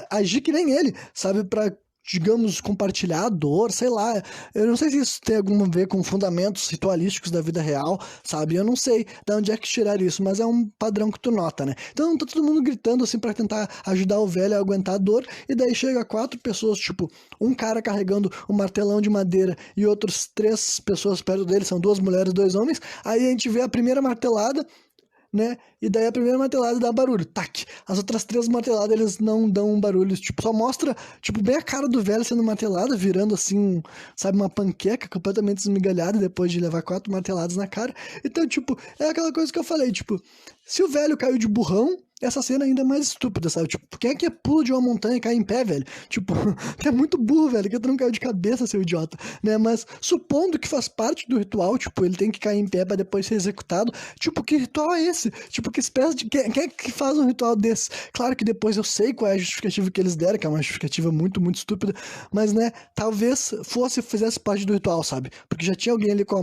agir que nem ele, sabe? Pra, digamos, compartilhar a dor, sei lá. Eu não sei se isso tem algum a ver com fundamentos ritualísticos da vida real, sabe? Eu não sei de onde é que tiraram isso, mas é um padrão que tu nota, né? Então tá todo mundo gritando assim pra tentar ajudar o velho a aguentar a dor, e daí chega 4 pessoas, tipo, um cara carregando um martelão de madeira e outros 3 pessoas perto dele, são 2 mulheres e 2 homens. Aí a gente vê a primeira martelada, né? E daí a primeira martelada dá barulho, tac. As outras 3 marteladas eles não dão barulho, tipo, só mostra, tipo, bem a cara do velho sendo martelada, virando assim, sabe, uma panqueca completamente esmigalhada depois de levar 4 marteladas na cara. Então, tipo, é aquela coisa que eu falei, tipo, se o velho caiu de burrão, essa cena ainda é mais estúpida, sabe? Tipo, quem é que pula de uma montanha e cai em pé, velho? Tipo, tu é muito burro, velho, que tu não caiu de cabeça, seu idiota, né? Mas supondo que faz parte do ritual, tipo, ele tem que cair em pé pra depois ser executado, tipo, que ritual é esse? Tipo, que espécie de... Quem é que faz um ritual desse? Claro que depois eu sei qual é a justificativa que eles deram, que é uma justificativa muito, muito estúpida, mas, né, talvez fizesse parte do ritual, sabe? Porque já tinha alguém ali com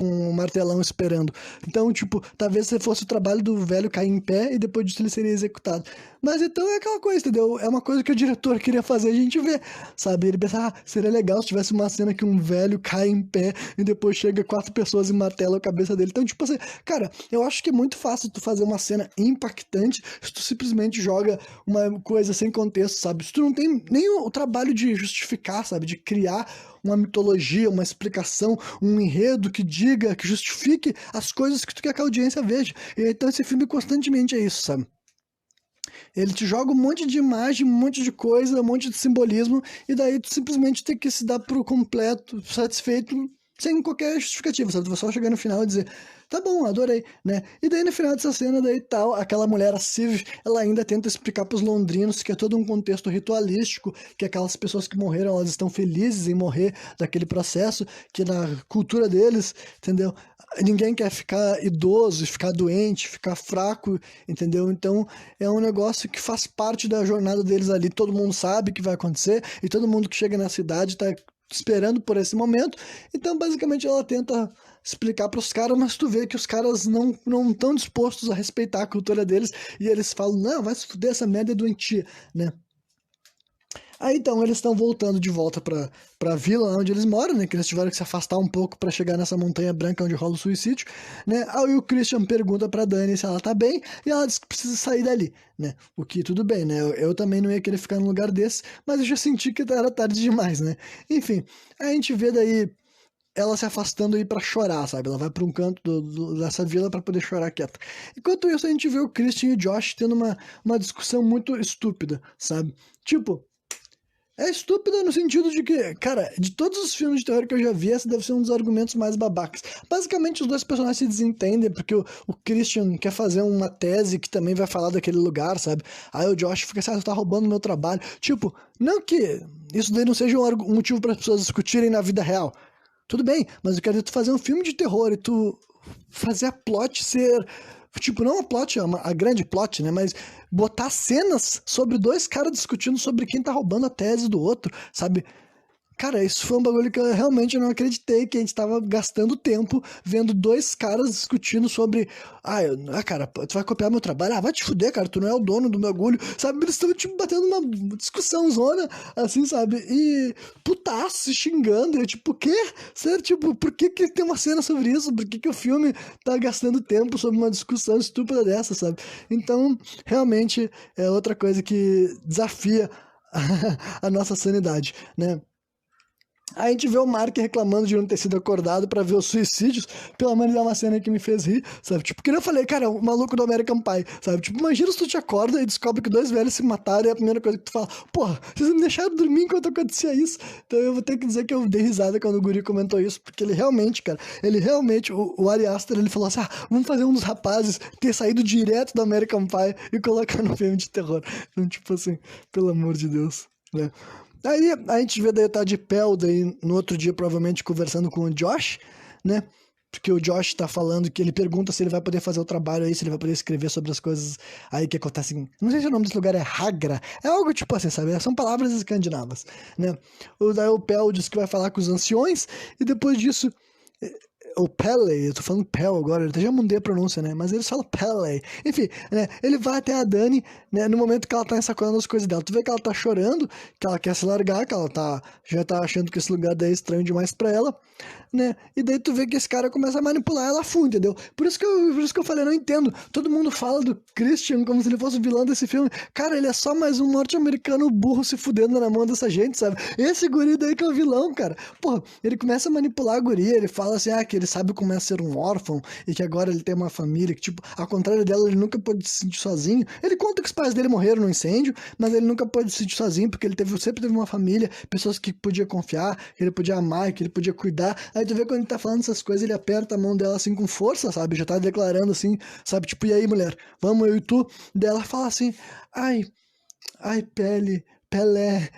um martelão esperando. Então, tipo, talvez fosse o trabalho do velho cair em pé e depois disso ele seria executado. Mas então é aquela coisa, entendeu? É uma coisa que o diretor queria fazer a gente ver, sabe? Ele pensa, seria legal se tivesse uma cena que um velho cai em pé e depois chega 4 pessoas e martelam a cabeça dele. Então, tipo assim, cara, eu acho que é muito fácil tu fazer uma cena impactante se tu simplesmente joga uma coisa sem contexto, sabe? Se tu não tem nem o trabalho de justificar, sabe? De criar uma mitologia, uma explicação, um enredo que diga, que justifique as coisas que tu quer que a audiência veja. E então esse filme constantemente é isso, sabe? Ele te joga um monte de imagem, um monte de coisa, um monte de simbolismo, e daí tu simplesmente tem que se dar pro completo, satisfeito, sem qualquer justificativa, sabe? Tu vai só chegar no final e dizer, tá bom, adorei, né? E daí no final dessa cena, daí tal, aquela mulher, a Civ, ela ainda tenta explicar pros londrinos que é todo um contexto ritualístico, que aquelas pessoas que morreram, elas estão felizes em morrer daquele processo, que na cultura deles, entendeu? Ninguém quer ficar idoso, ficar doente, ficar fraco, entendeu? Então é um negócio que faz parte da jornada deles ali, todo mundo sabe que vai acontecer, e todo mundo que chega na cidade tá esperando por esse momento. Então, basicamente, ela tenta explicar para os caras, mas tu vê que os caras não estão dispostos a respeitar a cultura deles, e eles falam, não, vai se fuder, essa merda é doentia, né? Aí então eles estão voltando de volta pra vila onde eles moram, né? Que eles tiveram que se afastar um pouco pra chegar nessa montanha branca onde rola o suicídio, né? Aí o Christian pergunta pra Dani se ela tá bem e ela diz que precisa sair dali, né? O que tudo bem, né? Eu também não ia querer ficar num lugar desse, mas eu já senti que era tarde demais, né? Enfim, a gente vê daí ela se afastando aí pra chorar, sabe? Ela vai pra um canto dessa vila pra poder chorar quieta. Enquanto isso, a gente vê o Christian e o Josh tendo uma discussão muito estúpida, sabe? Tipo, é estúpida no sentido de que, cara, de todos os filmes de terror que eu já vi, esse deve ser um dos argumentos mais babacas. Basicamente, os dois personagens se desentendem porque o Christian quer fazer uma tese que também vai falar daquele lugar, sabe? Aí o Josh fica assim, ah, tu tá roubando meu trabalho. Tipo, não que isso daí não seja um motivo para as pessoas discutirem na vida real. Tudo bem, mas eu quero tu fazer um filme de terror e tu fazer a plot ser. Tipo, não a plot, a grande plot, né? Mas botar cenas sobre dois caras discutindo sobre quem tá roubando a tese do outro, sabe? Cara, isso foi um bagulho que eu realmente não acreditei, que a gente tava gastando tempo vendo dois caras discutindo sobre. Cara, tu vai copiar meu trabalho? Ah, vai te fuder, cara, tu não é o dono do bagulho, sabe? Eles estão, tipo, batendo uma discussão zona, assim, sabe? E putaço, se xingando. Eu, tipo, o quê? Sério, tipo, por que que tem uma cena sobre isso? Por que que o filme tá gastando tempo sobre uma discussão estúpida dessa, sabe? Então, realmente, é outra coisa que desafia a nossa sanidade, né? A gente vê o Mark reclamando de não ter sido acordado pra ver os suicídios. Pelo menos é uma cena que me fez rir, sabe? Tipo, que nem eu falei, cara, o maluco do American Pie, sabe? Tipo, imagina se tu te acorda e descobre que dois velhos se mataram e é a primeira coisa que tu fala, porra, vocês me deixaram dormir enquanto acontecia isso. Então eu vou ter que dizer que eu dei risada quando o guri comentou isso, porque ele realmente, cara, o Ari Aster, ele falou assim, vamos fazer um dos rapazes ter saído direto do American Pie e colocar no filme de terror. Então, tipo assim, pelo amor de Deus, né? Aí a gente vê daí o tal de Pel daí no outro dia, provavelmente conversando com o Josh, né? Porque o Josh tá falando que ele pergunta se ele vai poder fazer o trabalho aí, se ele vai poder escrever sobre as coisas aí que acontecem. Não sei se o nome desse lugar é Hagra. É algo tipo assim, sabe? São palavras escandinavas, né? Daí o Pel diz que vai falar com os anciões e depois disso o Pele, eu tô falando Pel agora, eu até já mudei a pronúncia, né? Mas eles falam Pele. Enfim, né? Ele vai até a Dani, né? No momento que ela tá ensacolando as coisas dela. Tu vê que ela tá chorando, que ela quer se largar, que ela já tá achando que esse lugar daí é estranho demais pra ela, né? E daí tu vê que esse cara começa a manipular ela a fundo, entendeu? Por isso que eu falei, eu não entendo. Todo mundo fala do Christian como se ele fosse o vilão desse filme. Cara, ele é só mais um norte-americano burro se fudendo na mão dessa gente, sabe? Esse guri daí que é o vilão, cara. Porra, ele começa a manipular a guria, ele fala assim, que ele sabe como é ser um órfão e que agora ele tem uma família que, tipo, ao contrário dela, ele nunca pôde se sentir sozinho. Ele conta que os pais dele morreram no incêndio, mas ele nunca pôde se sentir sozinho porque ele sempre teve uma família, pessoas que podia confiar, que ele podia amar, que ele podia cuidar. Aí tu vê quando ele tá falando essas coisas, ele aperta a mão dela assim com força, sabe? Já tá declarando assim, sabe? Tipo, e aí, mulher, vamos eu e tu? Daí ela fala assim, Pele, Pelé,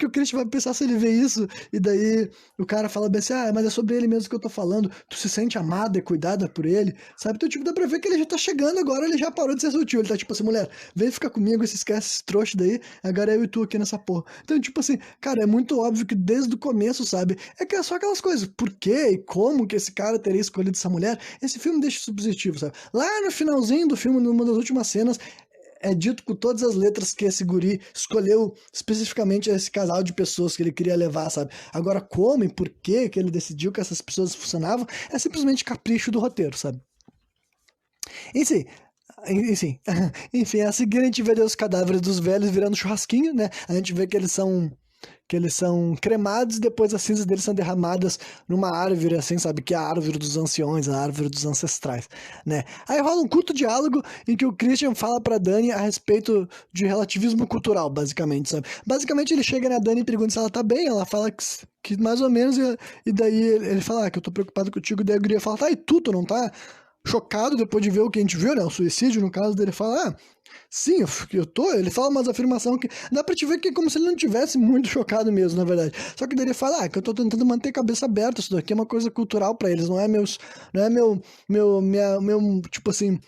o Christian vai pensar se ele vê isso? E daí o cara fala bem assim, mas é sobre ele mesmo que eu tô falando, tu se sente amada e cuidada por ele, sabe? Então, tipo, dá pra ver que ele já tá chegando agora, ele já parou de ser sutil, ele tá tipo assim, mulher, vem ficar comigo, se esquece esse trouxa daí, agora é eu e tu aqui nessa porra. Então, tipo assim, cara, é muito óbvio que desde o começo, sabe? É que é só aquelas coisas, por quê e como que esse cara teria escolhido essa mulher? Esse filme deixa subjetivo, sabe? Lá no finalzinho do filme, numa das últimas cenas, é dito com todas as letras que esse guri escolheu especificamente esse casal de pessoas que ele queria levar, sabe? Agora, como e por que ele decidiu que essas pessoas funcionavam, é simplesmente capricho do roteiro, sabe? Enfim, enfim, enfim, a seguir a gente vê os cadáveres dos velhos virando churrasquinho, né? A gente vê que eles são cremados e depois as cinzas deles são derramadas numa árvore, assim, sabe? Que é a árvore dos anciões, a árvore dos ancestrais, né? Aí rola um curto diálogo em que o Christian fala pra Dani a respeito de relativismo cultural, basicamente, sabe? Basicamente ele chega na Dani e pergunta se ela tá bem, ela fala que mais ou menos, e daí ele fala que eu tô preocupado contigo, daí a guria fala, e tu não tá chocado depois de ver o que a gente viu, né? O suicídio, no caso dele, fala, sim, eu tô. Ele fala umas afirmações que dá pra te ver que é como se ele não tivesse muito chocado mesmo, na verdade. Só que daí ele fala, que eu tô tentando manter a cabeça aberta, isso daqui é uma coisa cultural pra eles, não é meu, tipo assim,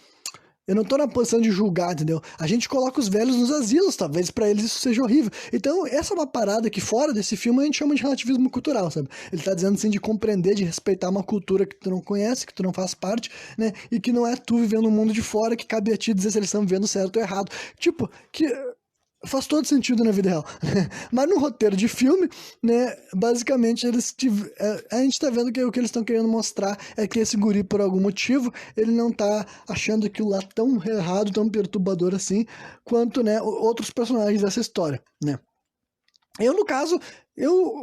eu não tô na posição de julgar, entendeu? A gente coloca os velhos nos asilos, talvez pra eles isso seja horrível. Então, essa é uma parada que fora desse filme a gente chama de relativismo cultural, sabe? Ele tá dizendo assim de compreender, de respeitar uma cultura que tu não conhece, que tu não faz parte, né? E que não é tu vivendo no mundo de fora que cabe a ti dizer se eles estão vivendo certo ou errado. Tipo, que faz todo sentido na vida real. Mas no roteiro de filme, né, basicamente a gente tá vendo que o que eles estão querendo mostrar é que esse guri, por algum motivo, ele não tá achando aquilo lá tão errado, tão perturbador assim, quanto, né, outros personagens dessa história, né. No caso,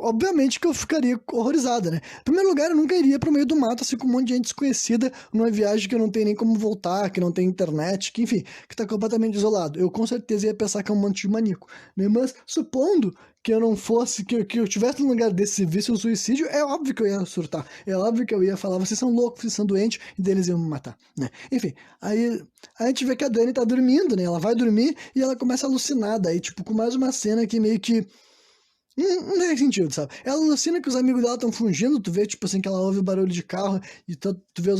obviamente que eu ficaria horrorizada, né? Em primeiro lugar, eu nunca iria pro meio do mato, assim, com um monte de gente desconhecida, numa viagem que eu não tenho nem como voltar, que não tem internet, que, enfim, que tá completamente isolado. Eu com certeza ia pensar que é um monte de maníaco, né? Mas, supondo que eu não fosse, que eu tivesse num lugar desse e visse um suicídio, é óbvio que eu ia surtar. É óbvio que eu ia falar, vocês são loucos, vocês são doentes, e daí eles iam me matar, né? Enfim, aí a gente vê que a Dani tá dormindo, né? Ela vai dormir e ela começa a alucinar, daí, tipo, com mais uma cena que meio que não tem sentido, sabe? Ela alucina que os amigos dela estão fugindo, tu vê, tipo assim, que ela ouve o barulho de carro e tu vê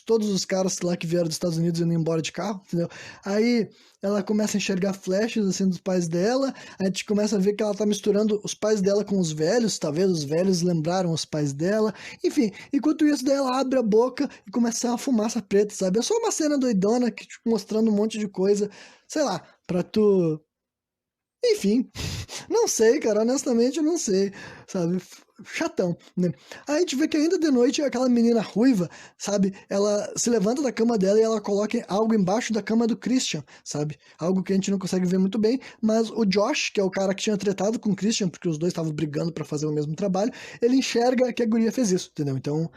todos os caras lá que vieram dos Estados Unidos indo embora de carro, entendeu? Aí ela começa a enxergar flashes, assim, dos pais dela, a gente começa a ver que ela tá misturando os pais dela com os velhos, talvez os velhos lembraram os pais dela, enfim, enquanto isso, daí ela abre a boca e começa a fumaça preta, sabe? É só uma cena doidona que, tipo, mostrando um monte de coisa, sei lá, pra tu... Enfim, não sei, cara, honestamente eu não sei, sabe? Chatão, né? Aí a gente vê que ainda de noite aquela menina ruiva, sabe? Ela se levanta da cama dela e ela coloca algo embaixo da cama do Christian, sabe? Algo que a gente não consegue ver muito bem, mas o Josh, que é o cara que tinha tretado com o Christian, porque os dois estavam brigando pra fazer o mesmo trabalho, ele enxerga que a guria fez isso, entendeu? Então,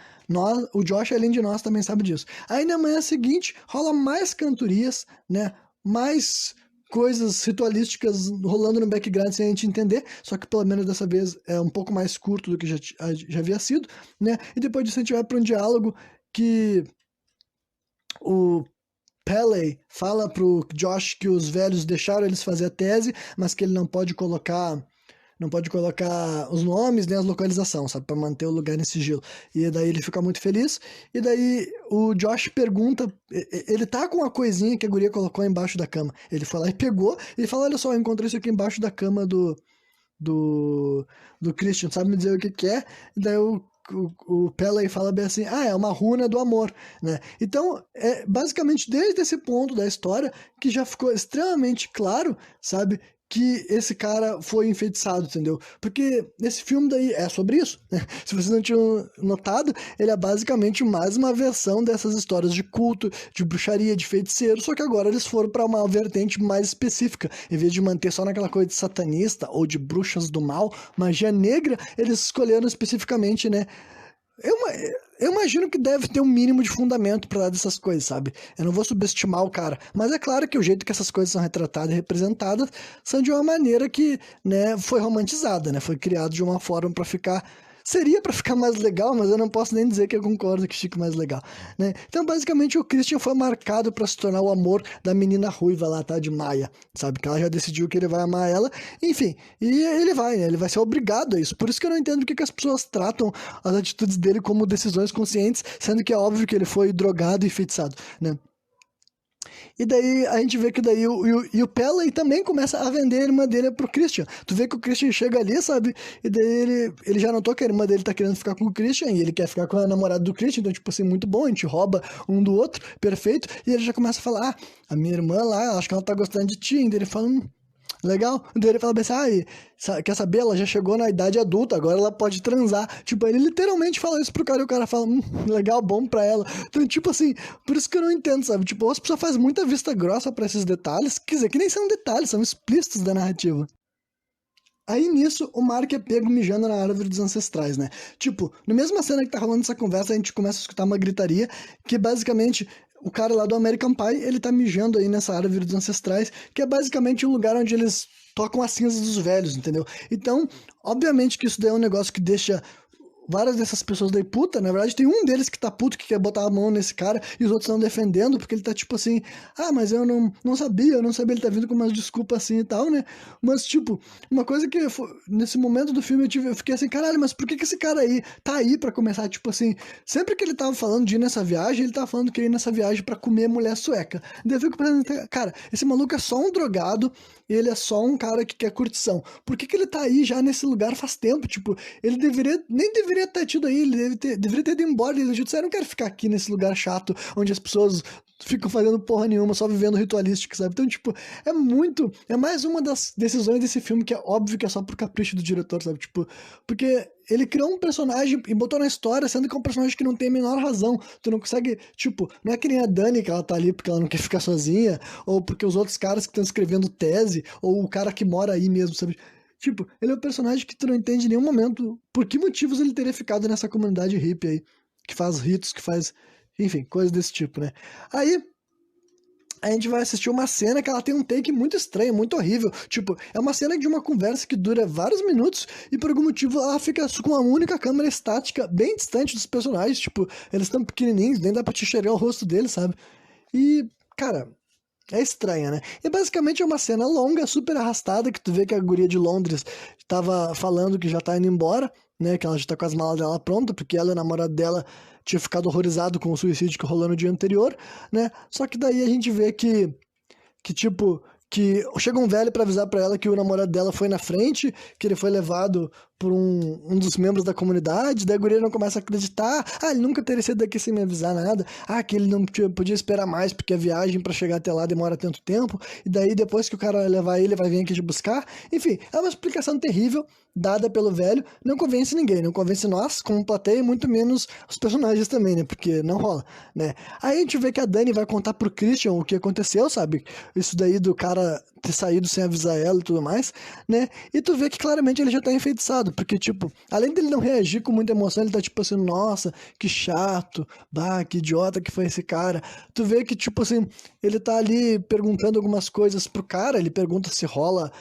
o Josh, além de nós, também sabe disso. Aí na manhã seguinte, rola mais cantorias, né? Mais coisas ritualísticas rolando no background sem a gente entender, só que pelo menos dessa vez é um pouco mais curto do que já havia sido, né? E depois disso a gente vai para um diálogo que o Pele fala pro Josh que os velhos deixaram eles fazer a tese, mas que ele não pode colocar os nomes nem as localização, sabe? Pra manter o lugar em sigilo. E daí ele fica muito feliz. E daí o Josh pergunta. Ele tá com uma coisinha que a guria colocou embaixo da cama. Ele foi lá e pegou. E fala: Olha só, eu encontrei isso aqui embaixo da cama do, do Christian. Sabe me dizer o que que é? E daí o Pele fala bem assim: Ah, é uma runa do amor, né? Então, basicamente desde esse ponto da história que já ficou extremamente claro, sabe? Que esse cara foi enfeitiçado, entendeu? Porque esse filme daí é sobre isso, né? Se vocês não tinham notado, ele é basicamente mais uma versão dessas histórias de culto, de bruxaria, de feiticeiro, só que agora eles foram para uma vertente mais específica. Em vez de manter só naquela coisa de satanista ou de bruxas do mal, magia negra, eles escolheram especificamente, né? Eu, eu imagino que deve ter um mínimo de fundamento para lá dessas coisas, sabe? Eu não vou subestimar o cara, mas é claro que o jeito que essas coisas são retratadas e representadas são de uma maneira que, né, foi romantizada, né? Foi criado de uma forma para ficar. Seria para ficar mais legal, mas eu não posso nem dizer que eu concordo que fique mais legal, né? Então, basicamente, o Christian foi marcado para se tornar o amor da menina ruiva lá, tá? De Maia, sabe? Que ela já decidiu que ele vai amar ela, enfim. E ele vai, né? Ele vai ser obrigado a isso. Por isso que eu não entendo porque que as pessoas tratam as atitudes dele como decisões conscientes, sendo que é óbvio que ele foi drogado e enfeitiçado, né? E daí a gente vê que daí o Pele também começa a vender a irmã dele pro Christian. Tu vê que o Christian chega ali, sabe? E daí ele já notou que a irmã dele tá querendo ficar com o Christian e ele quer ficar com a namorada do Christian. Então, tipo assim, muito bom, a gente rouba um do outro, perfeito. E ele já começa a falar: Ah, a minha irmã lá, acho que ela tá gostando de ti. E daí ele fala: Legal. Daí ele fala bem assim: quer saber? Ela já chegou na idade adulta, agora ela pode transar. Tipo, ele literalmente fala isso pro cara e o cara fala: legal, bom pra ela. Então, tipo assim, por isso que eu não entendo, sabe? Tipo, as pessoas fazem muita vista grossa pra esses detalhes, quer dizer, que nem são detalhes, são explícitos da narrativa. Aí nisso, o Mark é pego mijando na árvore dos ancestrais, né? Tipo, na mesma cena que tá rolando essa conversa, a gente começa a escutar uma gritaria que basicamente o cara lá do American Pie, ele tá mijando aí nessa árvore dos ancestrais, que é basicamente um lugar onde eles tocam as cinzas dos velhos, entendeu? Então, obviamente que isso daí é um negócio que deixa várias dessas pessoas daí puta, na verdade tem um deles que tá puto, que quer botar a mão nesse cara, e os outros estão defendendo, porque ele tá tipo assim: mas eu não sabia, ele tá vindo com umas desculpas assim e tal, né? Mas tipo, uma coisa que nesse momento do filme eu fiquei assim: caralho, mas por que esse cara aí tá aí pra começar? Tipo assim, sempre que ele tava falando de ir nessa viagem, ele tava falando que ia ir nessa viagem pra comer mulher sueca. Daí eu fico pensando: cara, esse maluco é só um drogado, e ele é só um cara que quer curtição. Por que ele tá aí já nesse lugar faz tempo? Tipo, ele nem deveria deveria ter tido aí, ele deveria ter ido embora. Ele disse, eu não quero ficar aqui nesse lugar chato, onde as pessoas ficam fazendo porra nenhuma, só vivendo ritualístico, sabe? Então, tipo, é mais uma das decisões desse filme que é óbvio que é só por capricho do diretor, sabe? Tipo, porque ele criou um personagem e botou na história, sendo que é um personagem que não tem a menor razão. Tu não consegue, tipo, não é que nem a Dani, que ela tá ali porque ela não quer ficar sozinha, ou porque os outros caras que estão escrevendo tese, ou o cara que mora aí mesmo, sabe? Tipo, ele é um personagem que tu não entende em nenhum momento por que motivos ele teria ficado nessa comunidade hippie aí, que faz ritos, que faz, enfim, coisas desse tipo, né? Aí a gente vai assistir uma cena que ela tem um take muito estranho, muito horrível. Tipo, é uma cena de uma conversa que dura vários minutos e por algum motivo ela fica com uma única câmera estática bem distante dos personagens. Tipo, eles estão pequenininhos, nem dá pra te enxergar o rosto deles, sabe? E, cara, é estranha, né? E basicamente é uma cena longa, super arrastada, que tu vê que a guria de Londres tava falando que já tá indo embora, né? Que ela já tá com as malas dela pronta, porque ela e o namorado dela tinha ficado horrorizado com o suicídio que rolou no dia anterior, né? Só que daí a gente vê tipo, que chega um velho pra avisar pra ela que o namorado dela foi na frente, que ele foi levado por um dos membros da comunidade, daí a guria não começa a acreditar, ele nunca teria saído daqui sem me avisar nada, que ele não podia esperar mais, porque a viagem pra chegar até lá demora tanto tempo, e daí depois que o cara levar ele, vai vir aqui te buscar, enfim, é uma explicação terrível, dada pelo velho, não convence ninguém, não convence nós, como plateia, e muito menos os personagens também, né, porque não rola, né. Aí a gente vê que a Dani vai contar pro Christian o que aconteceu, sabe, isso daí do cara ter saído sem avisar ela e tudo mais, né, e tu vê que claramente ele já tá enfeitiçado, porque, tipo, além dele não reagir com muita emoção, ele tá tipo assim, nossa, que chato, que idiota que foi esse cara, tu vê que, tipo assim, ele tá ali perguntando algumas coisas pro cara, ele pergunta se rola,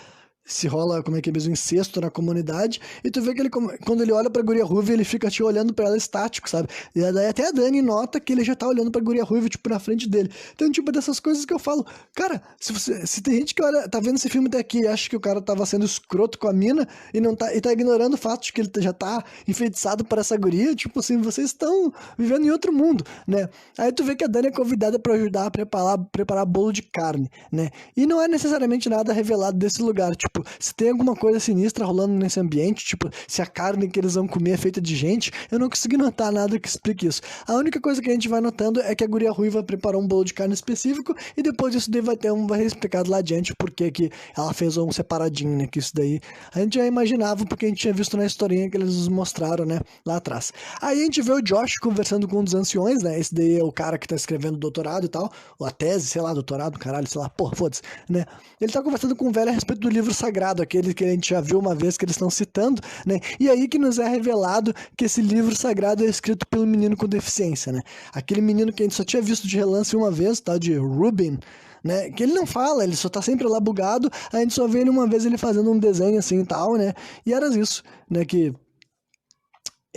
como é que é mesmo, incesto na comunidade, e tu vê que ele, quando ele olha pra guria ruiva, ele fica te olhando pra ela estático, sabe? E daí até a Dani nota que ele já tá olhando pra guria ruiva, tipo, na frente dele. Então, tipo, dessas coisas que eu falo, cara, se tem gente que olha, tá vendo esse filme daqui e acha que o cara tava sendo escroto com a mina e tá ignorando o fato de que ele já tá enfeitiçado por essa guria, tipo assim, vocês estão vivendo em outro mundo, né? Aí tu vê que a Dani é convidada pra ajudar a preparar bolo de carne, né? E não é necessariamente nada revelado desse lugar, tipo, se tem alguma coisa sinistra rolando nesse ambiente, tipo, se a carne que eles vão comer é feita de gente, eu não consegui notar nada que explique isso. A única coisa que a gente vai notando é que a guria ruiva preparou um bolo de carne específico e depois isso daí vai ser explicado lá adiante porque que ela fez um separadinho, né, que isso daí a gente já imaginava porque a gente tinha visto na historinha que eles nos mostraram, né, lá atrás. Aí a gente vê o Josh conversando com um dos anciões, né, esse daí é o cara que tá escrevendo doutorado e tal, ou a tese, sei lá, doutorado, caralho, sei lá, porra, foda-se, né. Ele tá conversando com um velho a respeito do livro sagrado, aquele que a gente já viu uma vez que eles estão citando, né? E aí que nos é revelado que esse livro sagrado é escrito pelo menino com deficiência, né? Aquele menino que a gente só tinha visto de relance uma vez, tal de Rubin, né? Que ele não fala, ele só tá sempre lá bugado, a gente só vê ele uma vez ele fazendo um desenho assim e tal, né? E era isso, né? Que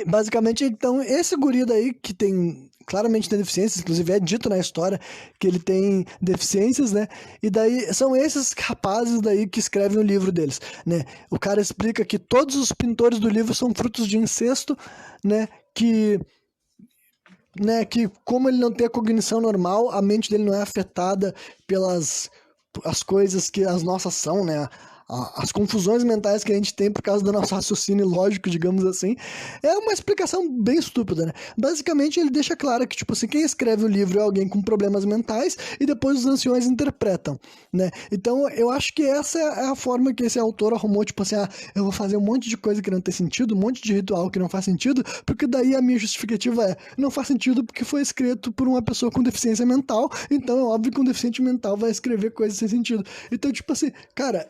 basicamente, então, esse guri daí que claramente tem deficiências, inclusive é dito na história que ele tem deficiências, né? E daí são esses rapazes daí que escrevem o livro deles, né? O cara explica que todos os pintores do livro são frutos de incesto, né? Que como ele não tem a cognição normal, a mente dele não é afetada pelas as coisas que as nossas são, né? As confusões mentais que a gente tem por causa do nosso raciocínio lógico, digamos assim, é uma explicação bem estúpida, né? Basicamente, ele deixa claro que, tipo assim, quem escreve o livro é alguém com problemas mentais e depois os anciões interpretam, né? Então, eu acho que essa é a forma que esse autor arrumou, tipo assim, eu vou fazer um monte de coisa que não tem sentido, um monte de ritual que não faz sentido, porque daí a minha justificativa não faz sentido porque foi escrito por uma pessoa com deficiência mental, então é óbvio que um deficiente mental vai escrever coisas sem sentido. Então, tipo assim, cara,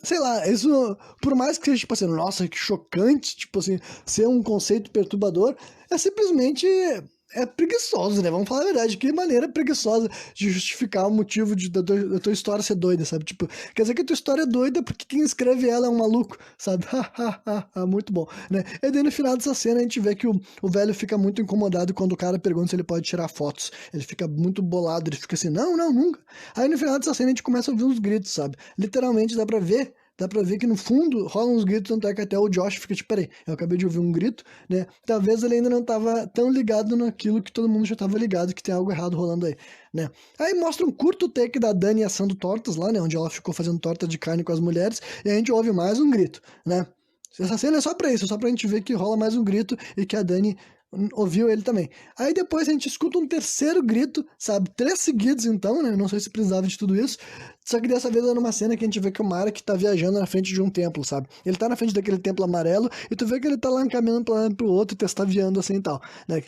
sei lá, isso, por mais que seja, tipo assim, nossa, que chocante, tipo assim, ser um conceito perturbador, é simplesmente, preguiçoso, né? Vamos falar a verdade, que maneira preguiçosa de justificar o motivo da tua história ser doida, sabe? Tipo, quer dizer que a tua história é doida porque quem escreve ela é um maluco, sabe? Muito bom, né? E daí no final dessa cena a gente vê que o velho fica muito incomodado quando o cara pergunta se ele pode tirar fotos. Ele fica muito bolado, ele fica assim, não, nunca. Aí no final dessa cena a gente começa a ouvir uns gritos, sabe? Literalmente dá pra ver que no fundo rolam uns gritos, tanto é que até o Josh fica tipo, peraí, eu acabei de ouvir um grito, né? Talvez ele ainda não tava tão ligado naquilo que todo mundo já tava ligado, que tem algo errado rolando aí, né? Aí mostra um curto take da Dani assando tortas lá, né? Onde ela ficou fazendo torta de carne com as mulheres, e a gente ouve mais um grito, né? Essa cena é só pra isso, só pra gente ver que rola mais um grito e que a Dani ouviu ele também. Aí depois a gente escuta um terceiro grito, sabe? 3 seguidos então, né? Não sei se precisava de tudo isso. Só que dessa vez é numa cena que a gente vê que o Mark tá viajando na frente de um templo, sabe? Ele tá na frente daquele templo amarelo e tu vê que ele tá lá caminhando pra um lado pro outro, testaviando assim e tal, né?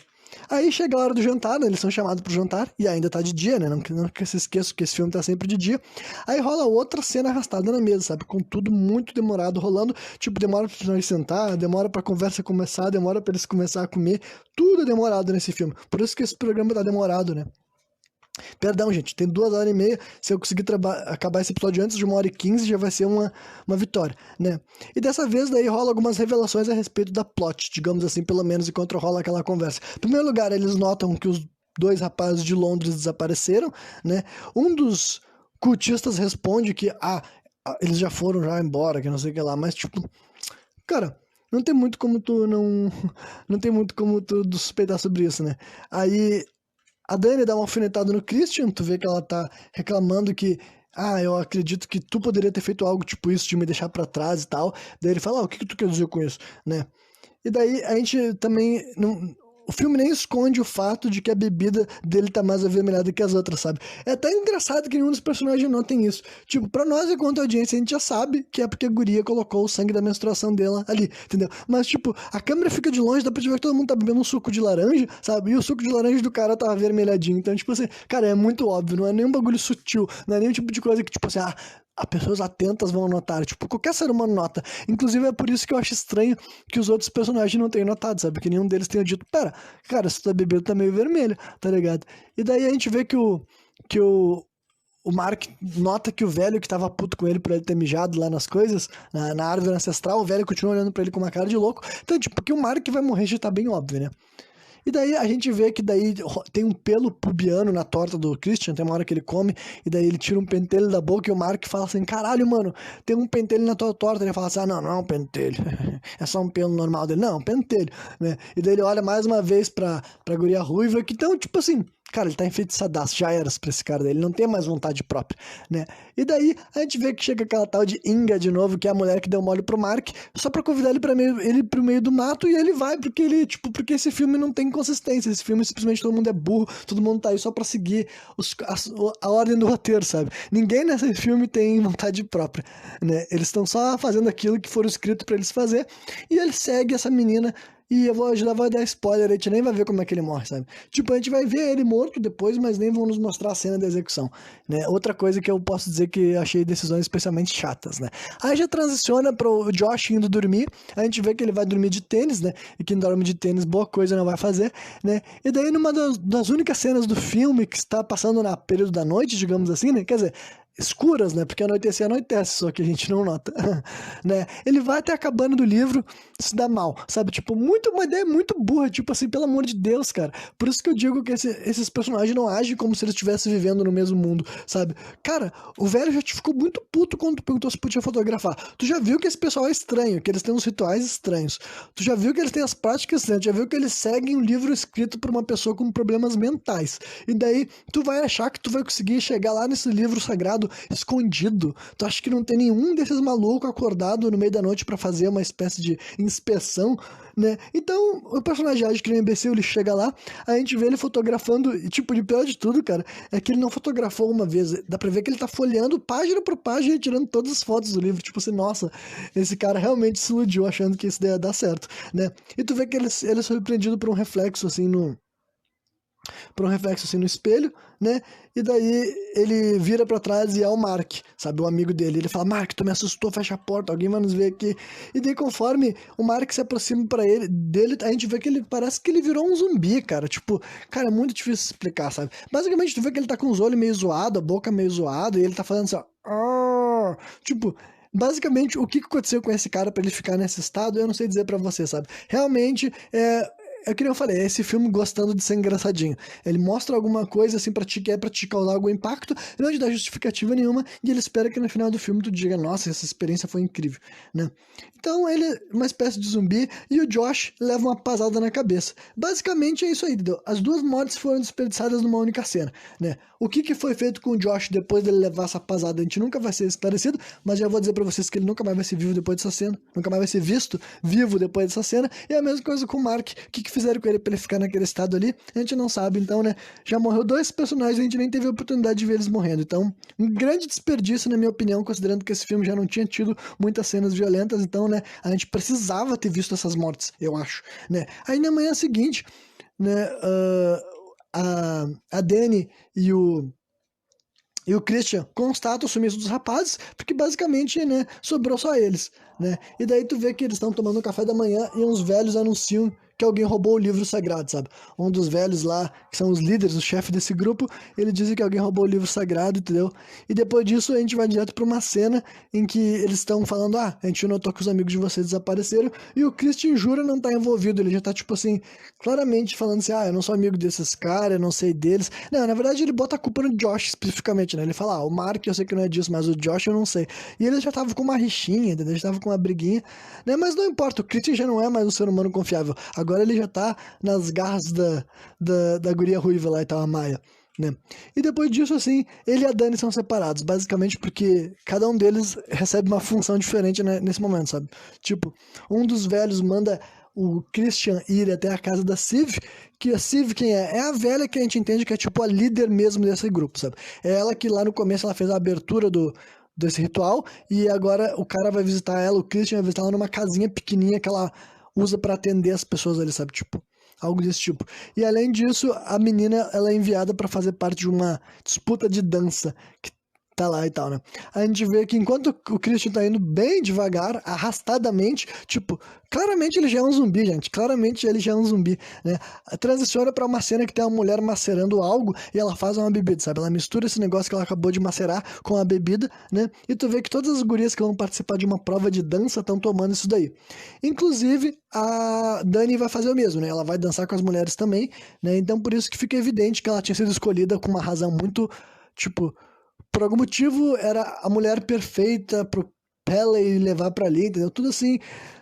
Aí chega a hora do jantar, né? Eles são chamados pro jantar e ainda tá de dia, né? Não que se esqueça que esse filme tá sempre de dia. Aí rola outra cena arrastada na mesa, sabe? Com tudo muito demorado rolando. Tipo, demora pra nós sentar, demora pra conversa começar, demora pra eles começar a comer. Tudo é demorado nesse filme. Por isso que esse programa tá demorado, né? Perdão, gente, tem 2 horas e meia. Se eu conseguir acabar esse episódio antes de 1h15, já vai ser uma vitória, né? E dessa vez daí rola algumas revelações a respeito da plot, digamos assim, pelo menos enquanto rola aquela conversa. Em primeiro lugar, eles notam que os 2 rapazes de Londres desapareceram, né? Um dos cultistas responde que, eles já foram já embora, que não sei o que lá, mas tipo, cara, não tem muito como tu não... Não tem muito como tu suspeitar sobre isso, né? Aí a Dani dá uma alfinetada no Christian, tu vê que ela tá reclamando que, eu acredito que tu poderia ter feito algo tipo isso, de me deixar pra trás e tal. Daí ele fala, o que que tu quer dizer com isso, né? E daí a gente também não... O filme nem esconde o fato de que a bebida dele tá mais avermelhada que as outras, sabe? É até engraçado que nenhum dos personagens notem isso. Tipo, pra nós, enquanto audiência, a gente já sabe que é porque a guria colocou o sangue da menstruação dela ali, entendeu? Mas, tipo, a câmera fica de longe, dá pra ver que todo mundo tá bebendo um suco de laranja, sabe? E o suco de laranja do cara tá avermelhadinho. Então, tipo assim, cara, é muito óbvio, não é nenhum bagulho sutil, não é nenhum tipo de coisa que, tipo assim, as pessoas atentas vão notar. Tipo, qualquer ser humano nota. Inclusive, é por isso que eu acho estranho que os outros personagens não tenham notado, sabe? Que nenhum deles tenha dito, pera, cara, se tu tá bebendo tá meio vermelho, tá ligado? E daí a gente vê que o Mark nota que o velho que tava puto com ele por ele ter mijado lá nas coisas, na árvore ancestral, o velho continua olhando pra ele com uma cara de louco. Então, tipo, que o Mark vai morrer já tá bem óbvio, né? E daí a gente vê que daí tem um pelo pubiano na torta do Christian, tem uma hora que ele come, e daí ele tira um pentelho da boca e o Mark fala assim, caralho, mano, tem um pentelho na tua torta. Ele fala assim, não é um pentelho, é só um pelo normal dele. Não, é um pentelho, né? E daí ele olha mais uma vez pra guria ruiva, que então, tipo assim, cara, ele tá enfeitiçadaço, já era pra esse cara daí, ele não tem mais vontade própria, né? E daí a gente vê que chega aquela tal de Inga de novo, que é a mulher que deu mole pro Mark, só pra convidar ele pro meio do mato, e ele vai, porque porque esse filme não tem consistência, esse filme simplesmente todo mundo é burro, todo mundo tá aí só pra seguir a ordem do roteiro, sabe? Ninguém nesse filme tem vontade própria, né? Eles estão só fazendo aquilo que foram escrito pra eles fazer, e ele segue essa menina. E eu vou ajudar, vai dar spoiler, a gente nem vai ver como é que ele morre, sabe? Tipo, a gente vai ver ele morto depois, mas nem vão nos mostrar a cena da execução, né? Outra coisa que eu posso dizer que achei decisões especialmente chatas, né? Aí já transiciona pro Josh indo dormir, a gente vê que ele vai dormir de tênis, né? E quem dorme de tênis, boa coisa não vai fazer, né? E daí numa das únicas cenas do filme que está passando na período da noite, digamos assim, né? Quer dizer, escuras, né? Porque anoitece, só que a gente não nota, né? Ele vai até a cabana do livro, se dá mal, sabe? Tipo, uma ideia muito burra, tipo assim, pelo amor de Deus, cara. Por isso que eu digo que esses personagens não agem como se eles estivessem vivendo no mesmo mundo, sabe? Cara, o velho já te ficou muito puto quando tu perguntou se podia fotografar. Tu já viu que esse pessoal é estranho, que eles têm uns rituais estranhos. Tu já viu que eles têm as práticas estranhas, tu já viu que eles seguem um livro escrito por uma pessoa com problemas mentais. E daí, tu vai achar que tu vai conseguir chegar lá nesse livro sagrado escondido. Tu acha que não tem nenhum desses malucos acordado no meio da noite pra fazer uma espécie de inspeção, né? Então, o personagem age que nem um imbecil, ele chega lá, a gente vê ele fotografando, e tipo, de pior de tudo, cara, é que ele não fotografou uma vez, dá pra ver que ele tá folheando página por página e tirando todas as fotos do livro, tipo assim, nossa, esse cara realmente se iludiu achando que isso ia dar certo, né? E tu vê que ele é surpreendido por um reflexo, assim, no espelho, né? E daí ele vira pra trás e é o Mark, sabe? O amigo dele. Ele fala, Mark, tu me assustou, fecha a porta, alguém vai nos ver aqui. E daí conforme o Mark se aproxima dele, a gente vê que ele parece que ele virou um zumbi, cara. Tipo, cara, é muito difícil explicar, sabe? Basicamente, tu vê que ele tá com os olhos meio zoados, a boca meio zoada, e ele tá falando assim, ó... Tipo... Basicamente, o que aconteceu com esse cara pra ele ficar nesse estado, eu não sei dizer pra você, sabe? Realmente, é que nem eu falei, é esse filme gostando de ser engraçadinho. Ele mostra alguma coisa assim pra ti que é pra te causar algum impacto, e não te dá justificativa nenhuma, e ele espera que no final do filme tu diga, nossa, essa experiência foi incrível, né? Então ele é uma espécie de zumbi e o Josh leva uma pasada na cabeça. Basicamente é isso aí, entendeu? As duas mortes foram desperdiçadas numa única cena, né? O que foi feito com o Josh depois dele levar essa pasada, a gente nunca vai ser esclarecido, mas já vou dizer pra vocês que ele nunca mais vai ser vivo depois dessa cena, nunca mais vai ser visto vivo depois dessa cena, e a mesma coisa com o Mark. O que fizeram com ele pra ele ficar naquele estado ali, a gente não sabe, então, né? Já morreu dois personagens e a gente nem teve a oportunidade de ver eles morrendo, então, um grande desperdício, na minha opinião, considerando que esse filme já não tinha tido muitas cenas violentas, então, né, a gente precisava ter visto essas mortes, eu acho, né? Aí na manhã seguinte, né, a Dani e o Christian constatam o sumiço dos rapazes, porque basicamente, né, sobrou só eles, né? E daí tu vê que eles estão tomando um café da manhã e uns velhos anunciam que alguém roubou o livro sagrado, sabe? Um dos velhos lá, que são os líderes, o chefe desse grupo, ele diz que alguém roubou o livro sagrado, entendeu? E depois disso a gente vai direto pra uma cena em que eles estão falando, a gente notou que os amigos de vocês desapareceram, e o Christian jura não tá envolvido, ele já tá, tipo assim, claramente falando assim, eu não sou amigo desses caras, eu não sei deles. Não, na verdade ele bota a culpa no Josh especificamente, né? Ele fala, o Mark eu sei que não é disso, mas o Josh eu não sei. E ele já tava com uma rixinha, entendeu? Ele já tava com uma briguinha, né? Mas não importa, o Christian já não é mais um ser humano confiável. Agora ele já tá nas garras da guria ruiva lá e tal, a Maia, né? E depois disso, assim, ele e a Dani são separados, basicamente porque cada um deles recebe uma função diferente, né, nesse momento, sabe? Tipo, um dos velhos manda o Christian ir até a casa da Civ, que a Civ quem é? É a velha que a gente entende que é tipo a líder mesmo desse grupo, sabe? É ela que lá no começo ela fez a abertura desse ritual, e agora o cara vai visitar ela, o Christian vai visitar ela numa casinha pequenininha que ela usa pra atender as pessoas ali, sabe? Tipo, algo desse tipo. E além disso, a menina, ela é enviada pra fazer parte de uma disputa de dança que tá lá e tal, né? A gente vê que enquanto o Christian tá indo bem devagar, arrastadamente, tipo, claramente ele já é um zumbi, gente. Claramente ele já é um zumbi, né? Transiciona pra uma cena que tem uma mulher macerando algo e ela faz uma bebida, sabe? Ela mistura esse negócio que ela acabou de macerar com a bebida, né? E tu vê que todas as gurias que vão participar de uma prova de dança estão tomando isso daí. Inclusive, a Dani vai fazer o mesmo, né? Ela vai dançar com as mulheres também, né? Então por isso que fica evidente que ela tinha sido escolhida com uma razão muito, tipo, por algum motivo era a mulher perfeita pro Pele levar pra ali, entendeu? Tudo assim,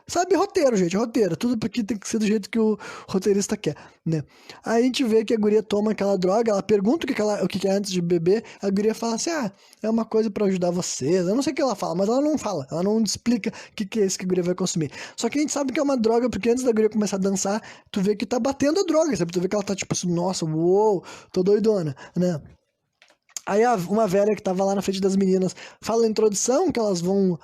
sabe? Roteiro, gente, roteiro. Tudo porque tem que ser do jeito que o roteirista quer, né? Aí a gente vê que a guria toma aquela droga, ela pergunta o que é antes de beber, a guria fala assim, é uma coisa pra ajudar vocês. Eu não sei o que ela fala, mas ela não fala, ela não explica o que é isso que a guria vai consumir. Só que a gente sabe que é uma droga, porque antes da guria começar a dançar, tu vê que tá batendo a droga, sabe? Tu vê que ela tá tipo assim, nossa, uou, tô doidona, né? Aí uma velha que tava lá na frente das meninas fala na introdução que elas vão.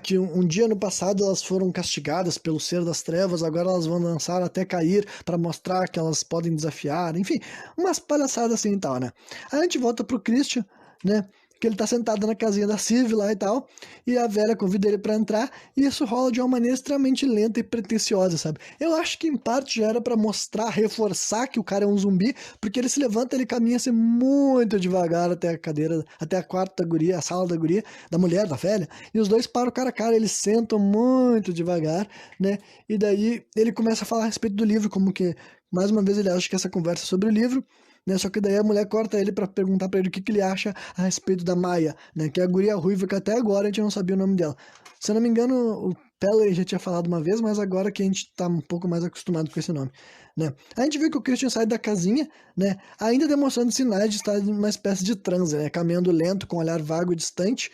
Que um dia no passado elas foram castigadas pelo ser das trevas, agora elas vão dançar até cair pra mostrar que elas podem desafiar, enfim, umas palhaçadas assim e tal, né? Aí a gente volta pro Christian, né? Que ele tá sentado na casinha da Civ lá e tal, e a velha convida ele pra entrar, e isso rola de uma maneira extremamente lenta e pretensiosa, sabe? Eu acho que em parte já era pra mostrar, reforçar que o cara é um zumbi, porque ele se levanta, ele caminha assim muito devagar até a cadeira, até a quarta da guria, a sala da guria, da mulher, da velha, e os dois param cara a cara, eles sentam muito devagar, né? E daí ele começa a falar a respeito do livro, como que, mais uma vez, ele acha que essa conversa é sobre o livro, né? Só que daí a mulher corta ele pra perguntar pra ele o que ele acha a respeito da Maia, né? Que é a guria ruiva que até agora a gente não sabia o nome dela. Se eu não me engano, o Pele já tinha falado uma vez, mas agora que a gente tá um pouco mais acostumado com esse nome, né? A gente vê que o Christian sai da casinha, né? Ainda demonstrando sinais de estar em uma espécie de transe, né? Caminhando lento, com um olhar vago e distante.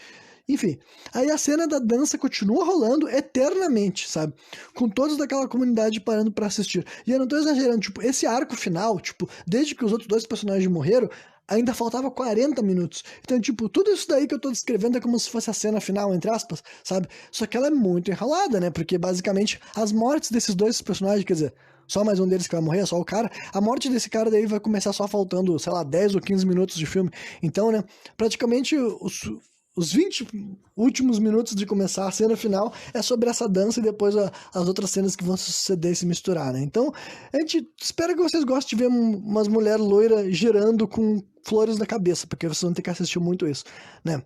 Enfim, aí a cena da dança continua rolando eternamente, sabe? Com todos daquela comunidade parando pra assistir. E eu não tô exagerando, tipo, esse arco final, tipo, desde que os outros dois personagens morreram, ainda faltava 40 minutos. Então, tipo, tudo isso daí que eu tô descrevendo é como se fosse a cena final, entre aspas, sabe? Só que ela é muito enrolada, né? Porque, basicamente, as mortes desses dois personagens, quer dizer, só mais um deles que vai morrer, só o cara. A morte desse cara daí vai começar só faltando, sei lá, 10 ou 15 minutos de filme. Então, né, praticamente os 20 últimos minutos de começar a cena final é sobre essa dança e depois as outras cenas que vão suceder e se misturar, né? Então, a gente espera que vocês gostem de ver umas mulheres loiras girando com flores na cabeça, porque vocês vão ter que assistir muito isso, né?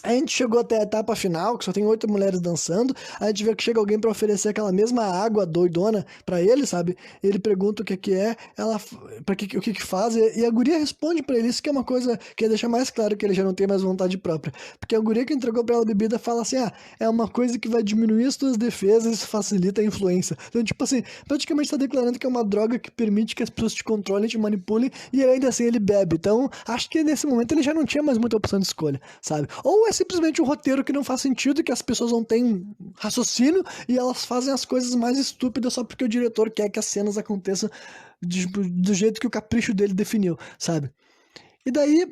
A gente chegou até a etapa final, que só tem 8 mulheres dançando. A gente vê que chega alguém pra oferecer aquela mesma água doidona pra ele, sabe? Ele pergunta o que que é, ela o que que faz, e a guria responde pra ele. Isso que é uma coisa que deixa mais claro que ele já não tem mais vontade própria. Porque a guria que entregou pra ela a bebida fala assim: ah, é uma coisa que vai diminuir as tuas defesas e facilita a influência. Então, tipo assim, praticamente tá declarando que é uma droga que permite que as pessoas te controlem, te manipulem, e ainda assim ele bebe. Então, acho que nesse momento ele já não tinha mais muita opção de escolha, sabe? Ou é simplesmente um roteiro que não faz sentido, que as pessoas não têm raciocínio e elas fazem as coisas mais estúpidas só porque o diretor quer que as cenas aconteçam do jeito que o capricho dele definiu, sabe? E daí,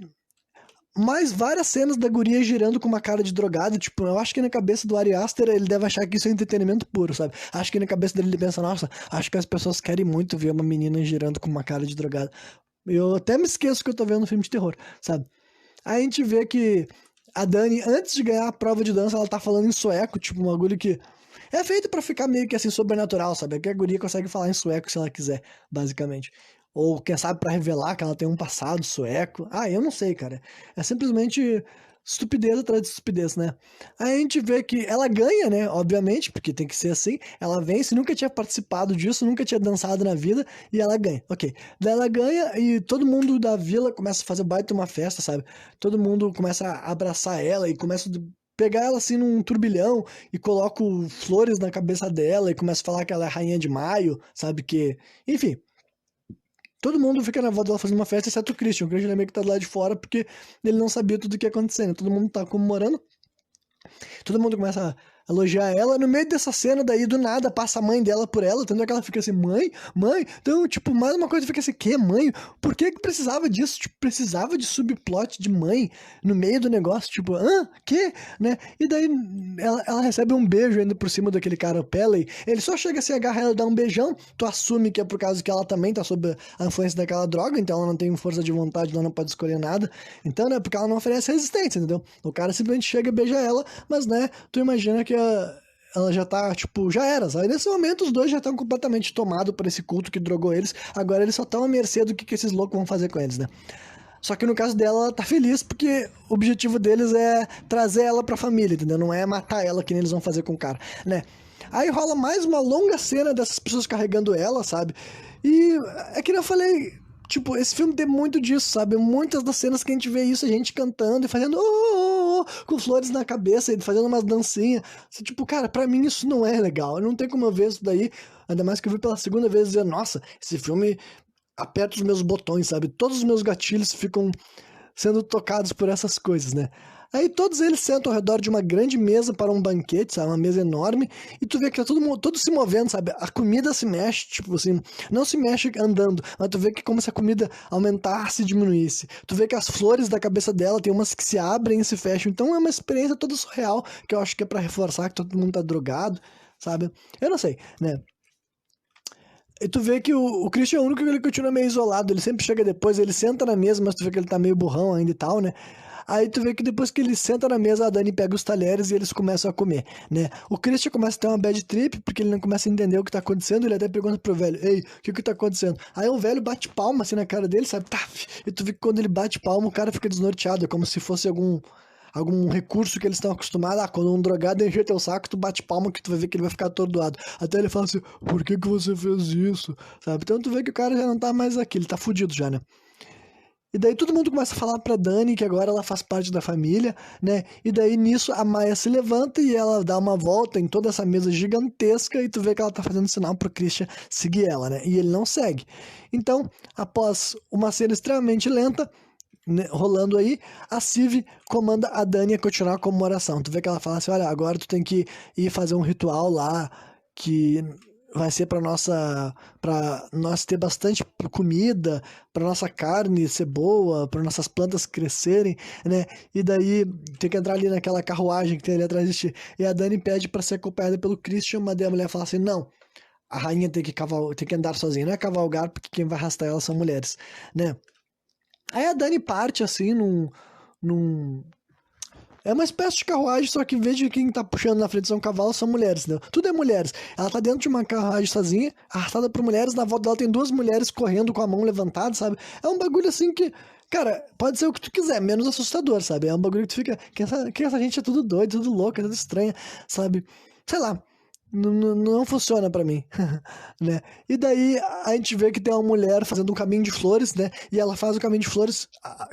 mais várias cenas da guria girando com uma cara de drogado, tipo, eu acho que na cabeça do Ari Aster ele deve achar que isso é entretenimento puro, sabe? Acho que na cabeça dele ele pensa, nossa, acho que as pessoas querem muito ver uma menina girando com uma cara de drogado. Eu até me esqueço que eu tô vendo um filme de terror, sabe? Aí a gente vê que a Dani, antes de ganhar a prova de dança, ela tá falando em sueco, tipo, um bagulho que é feito pra ficar meio que assim, sobrenatural, sabe? Que a guria consegue falar em sueco se ela quiser, basicamente. Ou, quem sabe, pra revelar que ela tem um passado sueco. Ah, eu não sei, cara. É simplesmente estupidez atrás de estupidez, né? Aí a gente vê que ela ganha, né? Obviamente, porque tem que ser assim. Ela vence, nunca tinha participado disso, nunca tinha dançado na vida, e ela ganha. Ok. Daí ela ganha e todo mundo da vila começa a fazer baita uma festa, sabe? Todo mundo começa a abraçar ela e começa a pegar ela assim num turbilhão e coloco flores na cabeça dela e começa a falar que ela é a rainha de maio, sabe? Que. Enfim. Todo mundo fica na volta dela fazendo uma festa, exceto o Christian. O Christian é meio que tá do lado de fora porque ele não sabia tudo o que ia acontecer, né? Todo mundo tá comemorando. Todo mundo começa a elogiar ela. No meio dessa cena, daí do nada passa a mãe dela por ela, tanto é que ela fica assim, mãe, mãe. Então, tipo, mais uma coisa fica assim, que mãe? Por que que precisava disso? Tipo, precisava de subplot de mãe no meio do negócio, tipo, que? Né? E daí ela recebe um beijo ainda por cima daquele cara, o Pele. Ele só chega assim, agarra ela, dá um beijão. Tu assume que é por causa que ela também tá sob a influência daquela droga, então ela não tem força de vontade, ela não pode escolher nada. Então, né, porque ela não oferece resistência, entendeu? O cara simplesmente chega e beija ela, mas, né, tu imagina que ela já tá, tipo, já era, sabe? Nesse momento os dois já estão completamente tomados por esse culto que drogou eles, agora eles só estão à mercê do que esses loucos vão fazer com eles, né? Só que no caso dela, ela tá feliz porque o objetivo deles é trazer ela pra família, entendeu? Não é matar ela que nem eles vão fazer com o cara, né? Aí rola mais uma longa cena dessas pessoas carregando ela, sabe? E é que nem eu falei, tipo, esse filme tem muito disso, sabe? Muitas das cenas que a gente vê isso, a gente cantando e fazendo com flores na cabeça e fazendo umas dancinhas. Tipo, cara, pra mim isso não é legal. Não tem como eu ver isso daí. Ainda mais que eu vi pela segunda vez e dizer, nossa, esse filme aperta os meus botões, sabe? Todos os meus gatilhos ficam sendo tocados por essas coisas, né? Aí todos eles sentam ao redor de uma grande mesa para um banquete, sabe? Uma mesa enorme, e tu vê que tá todo se movendo, sabe? A comida se mexe, tipo assim, não se mexe andando, mas tu vê que como se a comida aumentasse e diminuísse. Tu vê que as flores da cabeça dela tem umas que se abrem e se fecham, então é uma experiência toda surreal, que eu acho que é pra reforçar que todo mundo tá drogado, sabe? Eu não sei, né? E tu vê que o Christian é o único que ele continua meio isolado, ele sempre chega depois, ele senta na mesa, mas tu vê que ele tá meio burrão ainda e tal, né? Aí tu vê que depois que ele senta na mesa, a Dani pega os talheres e eles começam a comer, né? O Christian começa a ter uma bad trip, porque ele não começa a entender o que tá acontecendo, ele até pergunta pro velho, ei, o que que tá acontecendo? Aí o velho bate palma assim na cara dele, sabe? Tá, e tu vê que quando ele bate palma, o cara fica desnorteado, é como se fosse algum recurso que eles estão acostumados. Ah, quando um drogado encher teu saco, tu bate palma que tu vai ver que ele vai ficar atordoado. Até ele fala assim, por que que você fez isso? Sabe? Então tu vê que o cara já não tá mais aqui, ele tá fudido já, né? E daí todo mundo começa a falar pra Dani que agora ela faz parte da família, né? E daí nisso a Maia se levanta e ela dá uma volta em toda essa mesa gigantesca e tu vê que ela tá fazendo sinal pro Christian seguir ela, né? E ele não segue. Então, após uma cena extremamente lenta, né, rolando aí, a Civ comanda a Dani a continuar a comemoração. Tu vê que ela fala assim, olha, agora tu tem que ir fazer um ritual lá que vai ser para nós ter bastante comida, para nossa carne ser boa, para nossas plantas crescerem, né? E daí tem que entrar ali naquela carruagem que tem ali atrás de ti. E a Dani pede para ser acompanhada pelo Christian, mas daí a mulher fala assim, não, a rainha tem que andar sozinha, não é cavalgar, porque quem vai arrastar ela são mulheres, né? Aí a Dani parte assim num. É uma espécie de carruagem, só que em vez de quem tá puxando na frente são cavalos, são mulheres, né? Tudo é mulheres. Ela tá dentro de uma carruagem sozinha, arrastada por mulheres, na volta dela tem duas mulheres correndo com a mão levantada, sabe? É um bagulho assim que Cara, pode ser o que tu quiser, menos assustador, sabe? É um bagulho que tu fica. Que essa gente é tudo doido, tudo louco, é tudo estranha, sabe? Sei lá. Não funciona pra mim, né? E daí a gente vê que tem uma mulher fazendo um caminho de flores, né? E ela faz o caminho de flores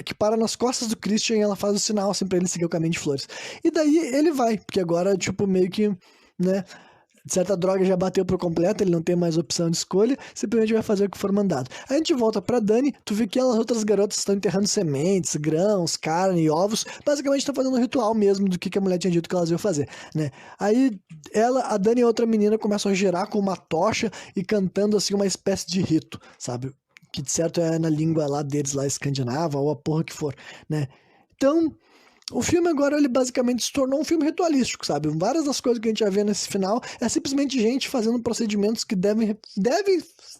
que para nas costas do Christian e ela faz o sinal assim pra ele seguir o caminho de flores. E daí ele vai, porque agora, tipo, meio que, né? Certa droga já bateu por completo, ele não tem mais opção de escolha, simplesmente vai fazer o que for mandado. A gente volta pra Dani, tu vê que as outras garotas estão enterrando sementes, grãos, carne e ovos, basicamente estão fazendo um ritual mesmo do que a mulher tinha dito que elas iam fazer, né? Aí a Dani e a outra menina começam a girar com uma tocha e cantando assim uma espécie de rito, sabe? Que de certo é na língua lá deles, lá escandinava, ou a porra que for, né? Então, o filme agora, ele basicamente se tornou um filme ritualístico, sabe? Várias das coisas que a gente já vê nesse final é simplesmente gente fazendo procedimentos que devem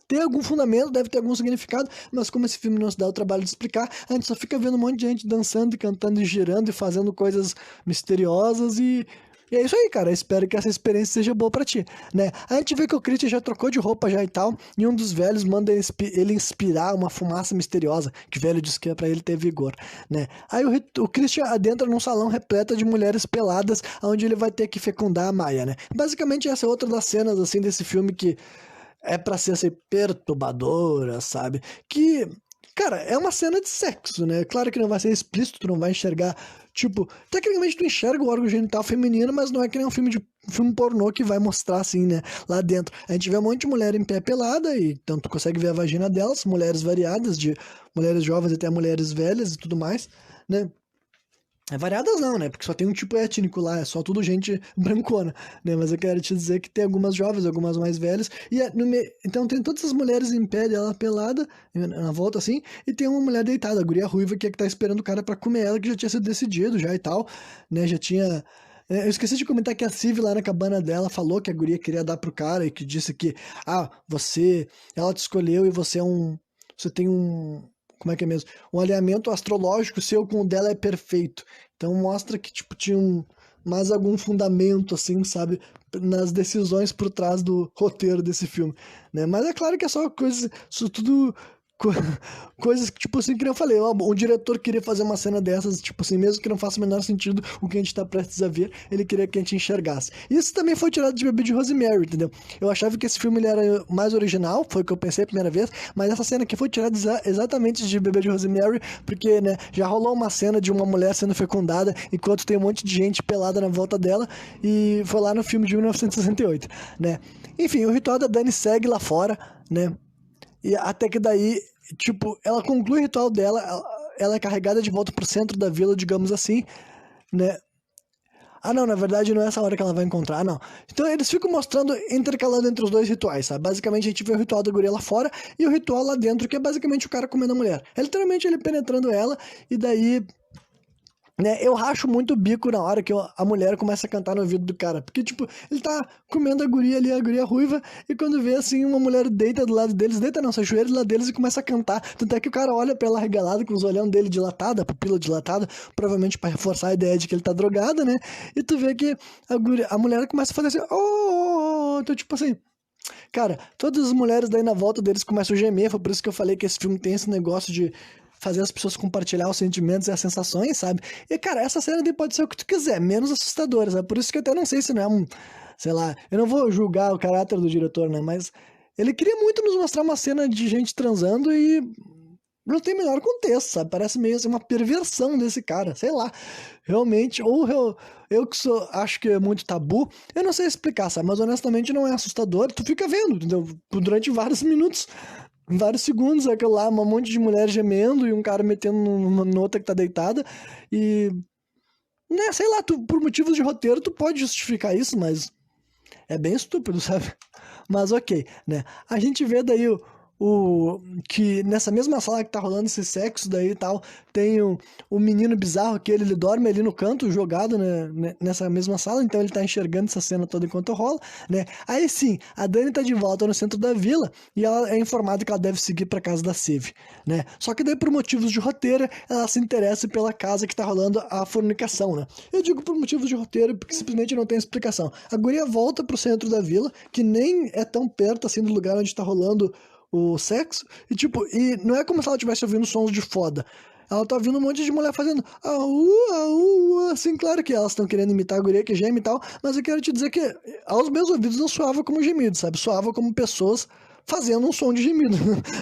ter algum fundamento, deve ter algum significado, mas como esse filme não se dá o trabalho de explicar, a gente só fica vendo um monte de gente dançando e cantando e girando e fazendo coisas misteriosas e é isso aí, cara. Eu espero que essa experiência seja boa pra ti, né? A gente vê que o Christian já trocou de roupa já e tal, e um dos velhos manda ele inspirar uma fumaça misteriosa, que o velho diz que é pra ele ter vigor, né? Aí o Christian adentra num salão repleto de mulheres peladas, onde ele vai ter que fecundar a Maia, né? Basicamente essa é outra das cenas, assim, desse filme que é pra ser, assim, perturbadora, sabe? Que... Cara, é uma cena de sexo, né? Claro que não vai ser explícito, tu não vai enxergar. Tipo, tecnicamente tu enxerga o órgão genital feminino, mas não é que nem um filme pornô que vai mostrar assim, né? Lá dentro. A gente vê um monte de mulher em pé pelada, e então tu consegue ver a vagina delas, mulheres variadas, de mulheres jovens até mulheres velhas e tudo mais, né? É variadas não, né? Porque só tem um tipo étnico lá, é só tudo gente brancona, né? Mas eu quero te dizer que tem algumas jovens, algumas mais velhas. Então tem todas as mulheres em pé dela pelada, na volta assim, e tem uma mulher deitada, a guria ruiva, que é que tá esperando o cara pra comer ela, que já tinha sido decidido já e tal, né? Já tinha. Eu esqueci de comentar que a Civ lá na cabana dela falou que a guria queria dar pro cara e que disse que, ela te escolheu e você é um. Você tem um. Como é que é mesmo? Um alinhamento astrológico seu com o dela é perfeito. Então mostra que, tipo, tinha mais algum fundamento, assim, sabe? Nas decisões por trás do roteiro desse filme, né? Mas é claro que é só coisa, isso tudo co- coisas que, tipo assim, que nem eu falei, ó, um diretor queria fazer uma cena dessas, tipo assim, mesmo que não faça o menor sentido o que a gente tá prestes a ver, ele queria que a gente enxergasse. Isso também foi tirado de Bebê de Rosemary, entendeu? Eu achava que esse filme ele era mais original, foi o que eu pensei a primeira vez, mas essa cena aqui foi tirada exatamente de Bebê de Rosemary, porque, né, já rolou uma cena de uma mulher sendo fecundada, enquanto tem um monte de gente pelada na volta dela, e foi lá no filme de 1968, né? Enfim, o ritual da Dani segue lá fora, né? E até que daí, tipo, ela conclui o ritual dela, ela é carregada de volta pro centro da vila, digamos assim, né? Ah, não, na verdade não é essa hora que ela vai encontrar, não. Então eles ficam mostrando, intercalando entre os dois rituais, sabe? Basicamente a gente vê o ritual da guria lá fora e o ritual lá dentro, que é basicamente o cara comendo a mulher. É literalmente ele penetrando ela e daí, né, eu racho muito o bico na hora que a mulher começa a cantar no ouvido do cara. Porque, tipo, ele tá comendo a guria ali, a guria ruiva, e quando vê, assim, uma mulher deita do lado deles, deita não, se ajoelha do lado deles e começa a cantar. Tanto é que o cara olha pra ela regalado, com os olhão dele dilatado, a pupila dilatada, provavelmente pra reforçar a ideia de que ele tá drogado, né? E tu vê que a mulher começa a fazer assim, então, tipo assim... Cara, todas as mulheres daí na volta deles começam a gemer, foi por isso que eu falei que esse filme tem esse negócio de fazer as pessoas compartilhar os sentimentos e as sensações, sabe? E, cara, essa cena daí pode ser o que tu quiser, menos assustadora, sabe? Por isso que eu até não sei se não é sei lá, eu não vou julgar o caráter do diretor, né? Mas ele queria muito nos mostrar uma cena de gente transando e não tem melhor contexto, sabe? Parece meio assim uma perversão desse cara, sei lá. Realmente, ou eu que acho que é muito tabu, eu não sei explicar, sabe? Mas honestamente não é assustador, tu fica vendo, entendeu? Durante vários minutos, vários segundos, aquilo lá, um monte de mulher gemendo e um cara metendo numa outra que tá deitada e, né, sei lá, por motivos de roteiro tu pode justificar isso, mas é bem estúpido, sabe? Mas ok, né? A gente vê daí que nessa mesma sala que tá rolando esse sexo daí e tal, tem o menino bizarro que ele dorme ali no canto, jogado, né, nessa mesma sala, então ele tá enxergando essa cena toda enquanto rola, né? Aí sim, a Dani tá de volta no centro da vila e ela é informada que ela deve seguir pra casa da Civ, né? Só que daí por motivos de roteiro, ela se interessa pela casa que tá rolando a fornicação, né? Eu digo por motivos de roteiro porque simplesmente não tem explicação. A guria volta pro centro da vila, que nem é tão perto assim do lugar onde tá rolando o sexo, e tipo, e não é como se ela estivesse ouvindo sons de foda. ela tá ouvindo um monte de mulher fazendo assim, claro que elas estão querendo imitar a guria que geme e tal, mas eu quero te dizer que aos meus ouvidos não soava como gemido, sabe? Soava como pessoas fazendo um som de gemido.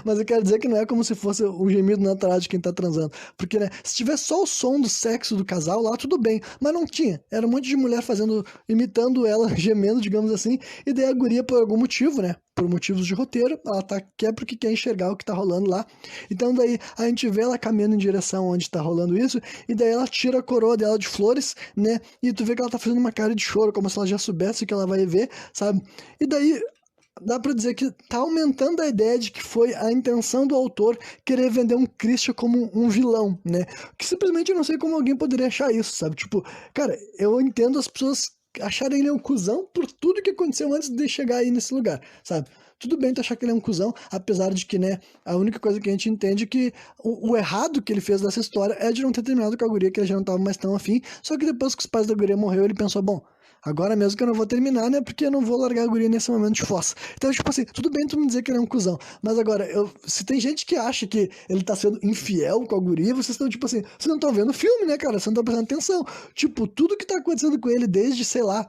Mas eu quero dizer que não é como se fosse o gemido natural de quem tá transando. Porque, né, se tivesse só o som do sexo do casal lá, tudo bem. Mas não tinha. Era um monte de mulher fazendo, imitando ela, gemendo, digamos assim. E daí a guria, por algum motivo, né, por motivos de roteiro, ela quer porque quer enxergar o que tá rolando lá. Então daí a gente vê ela caminhando em direção onde tá rolando isso, e daí ela tira a coroa dela de flores, né, e tu vê que ela tá fazendo uma cara de choro, como se ela já soubesse que ela vai ver, sabe? E daí dá pra dizer que tá aumentando a ideia de que foi a intenção do autor querer vender um Christian como um vilão, né? Que simplesmente eu não sei como alguém poderia achar isso, sabe? Tipo, cara, eu entendo as pessoas acharem ele um cuzão por tudo que aconteceu antes de chegar aí nesse lugar, sabe? Tudo bem tu achar que ele é um cuzão, apesar de que, né, a única coisa que a gente entende é que o errado que ele fez dessa história é de não ter terminado com a guria, que ele já não tava mais tão afim, só que depois que os pais da guria morreu, ele pensou, bom, agora mesmo que eu não vou terminar, né? Porque eu não vou largar a guria nesse momento de fossa. Então, tipo assim, tudo bem tu me dizer que ele é um cuzão. Mas agora, se tem gente que acha que ele tá sendo infiel com a guria, vocês estão, tipo assim, vocês não estão vendo o filme, né, cara? Vocês não estão prestando atenção. Tipo, tudo que tá acontecendo com ele desde, sei lá,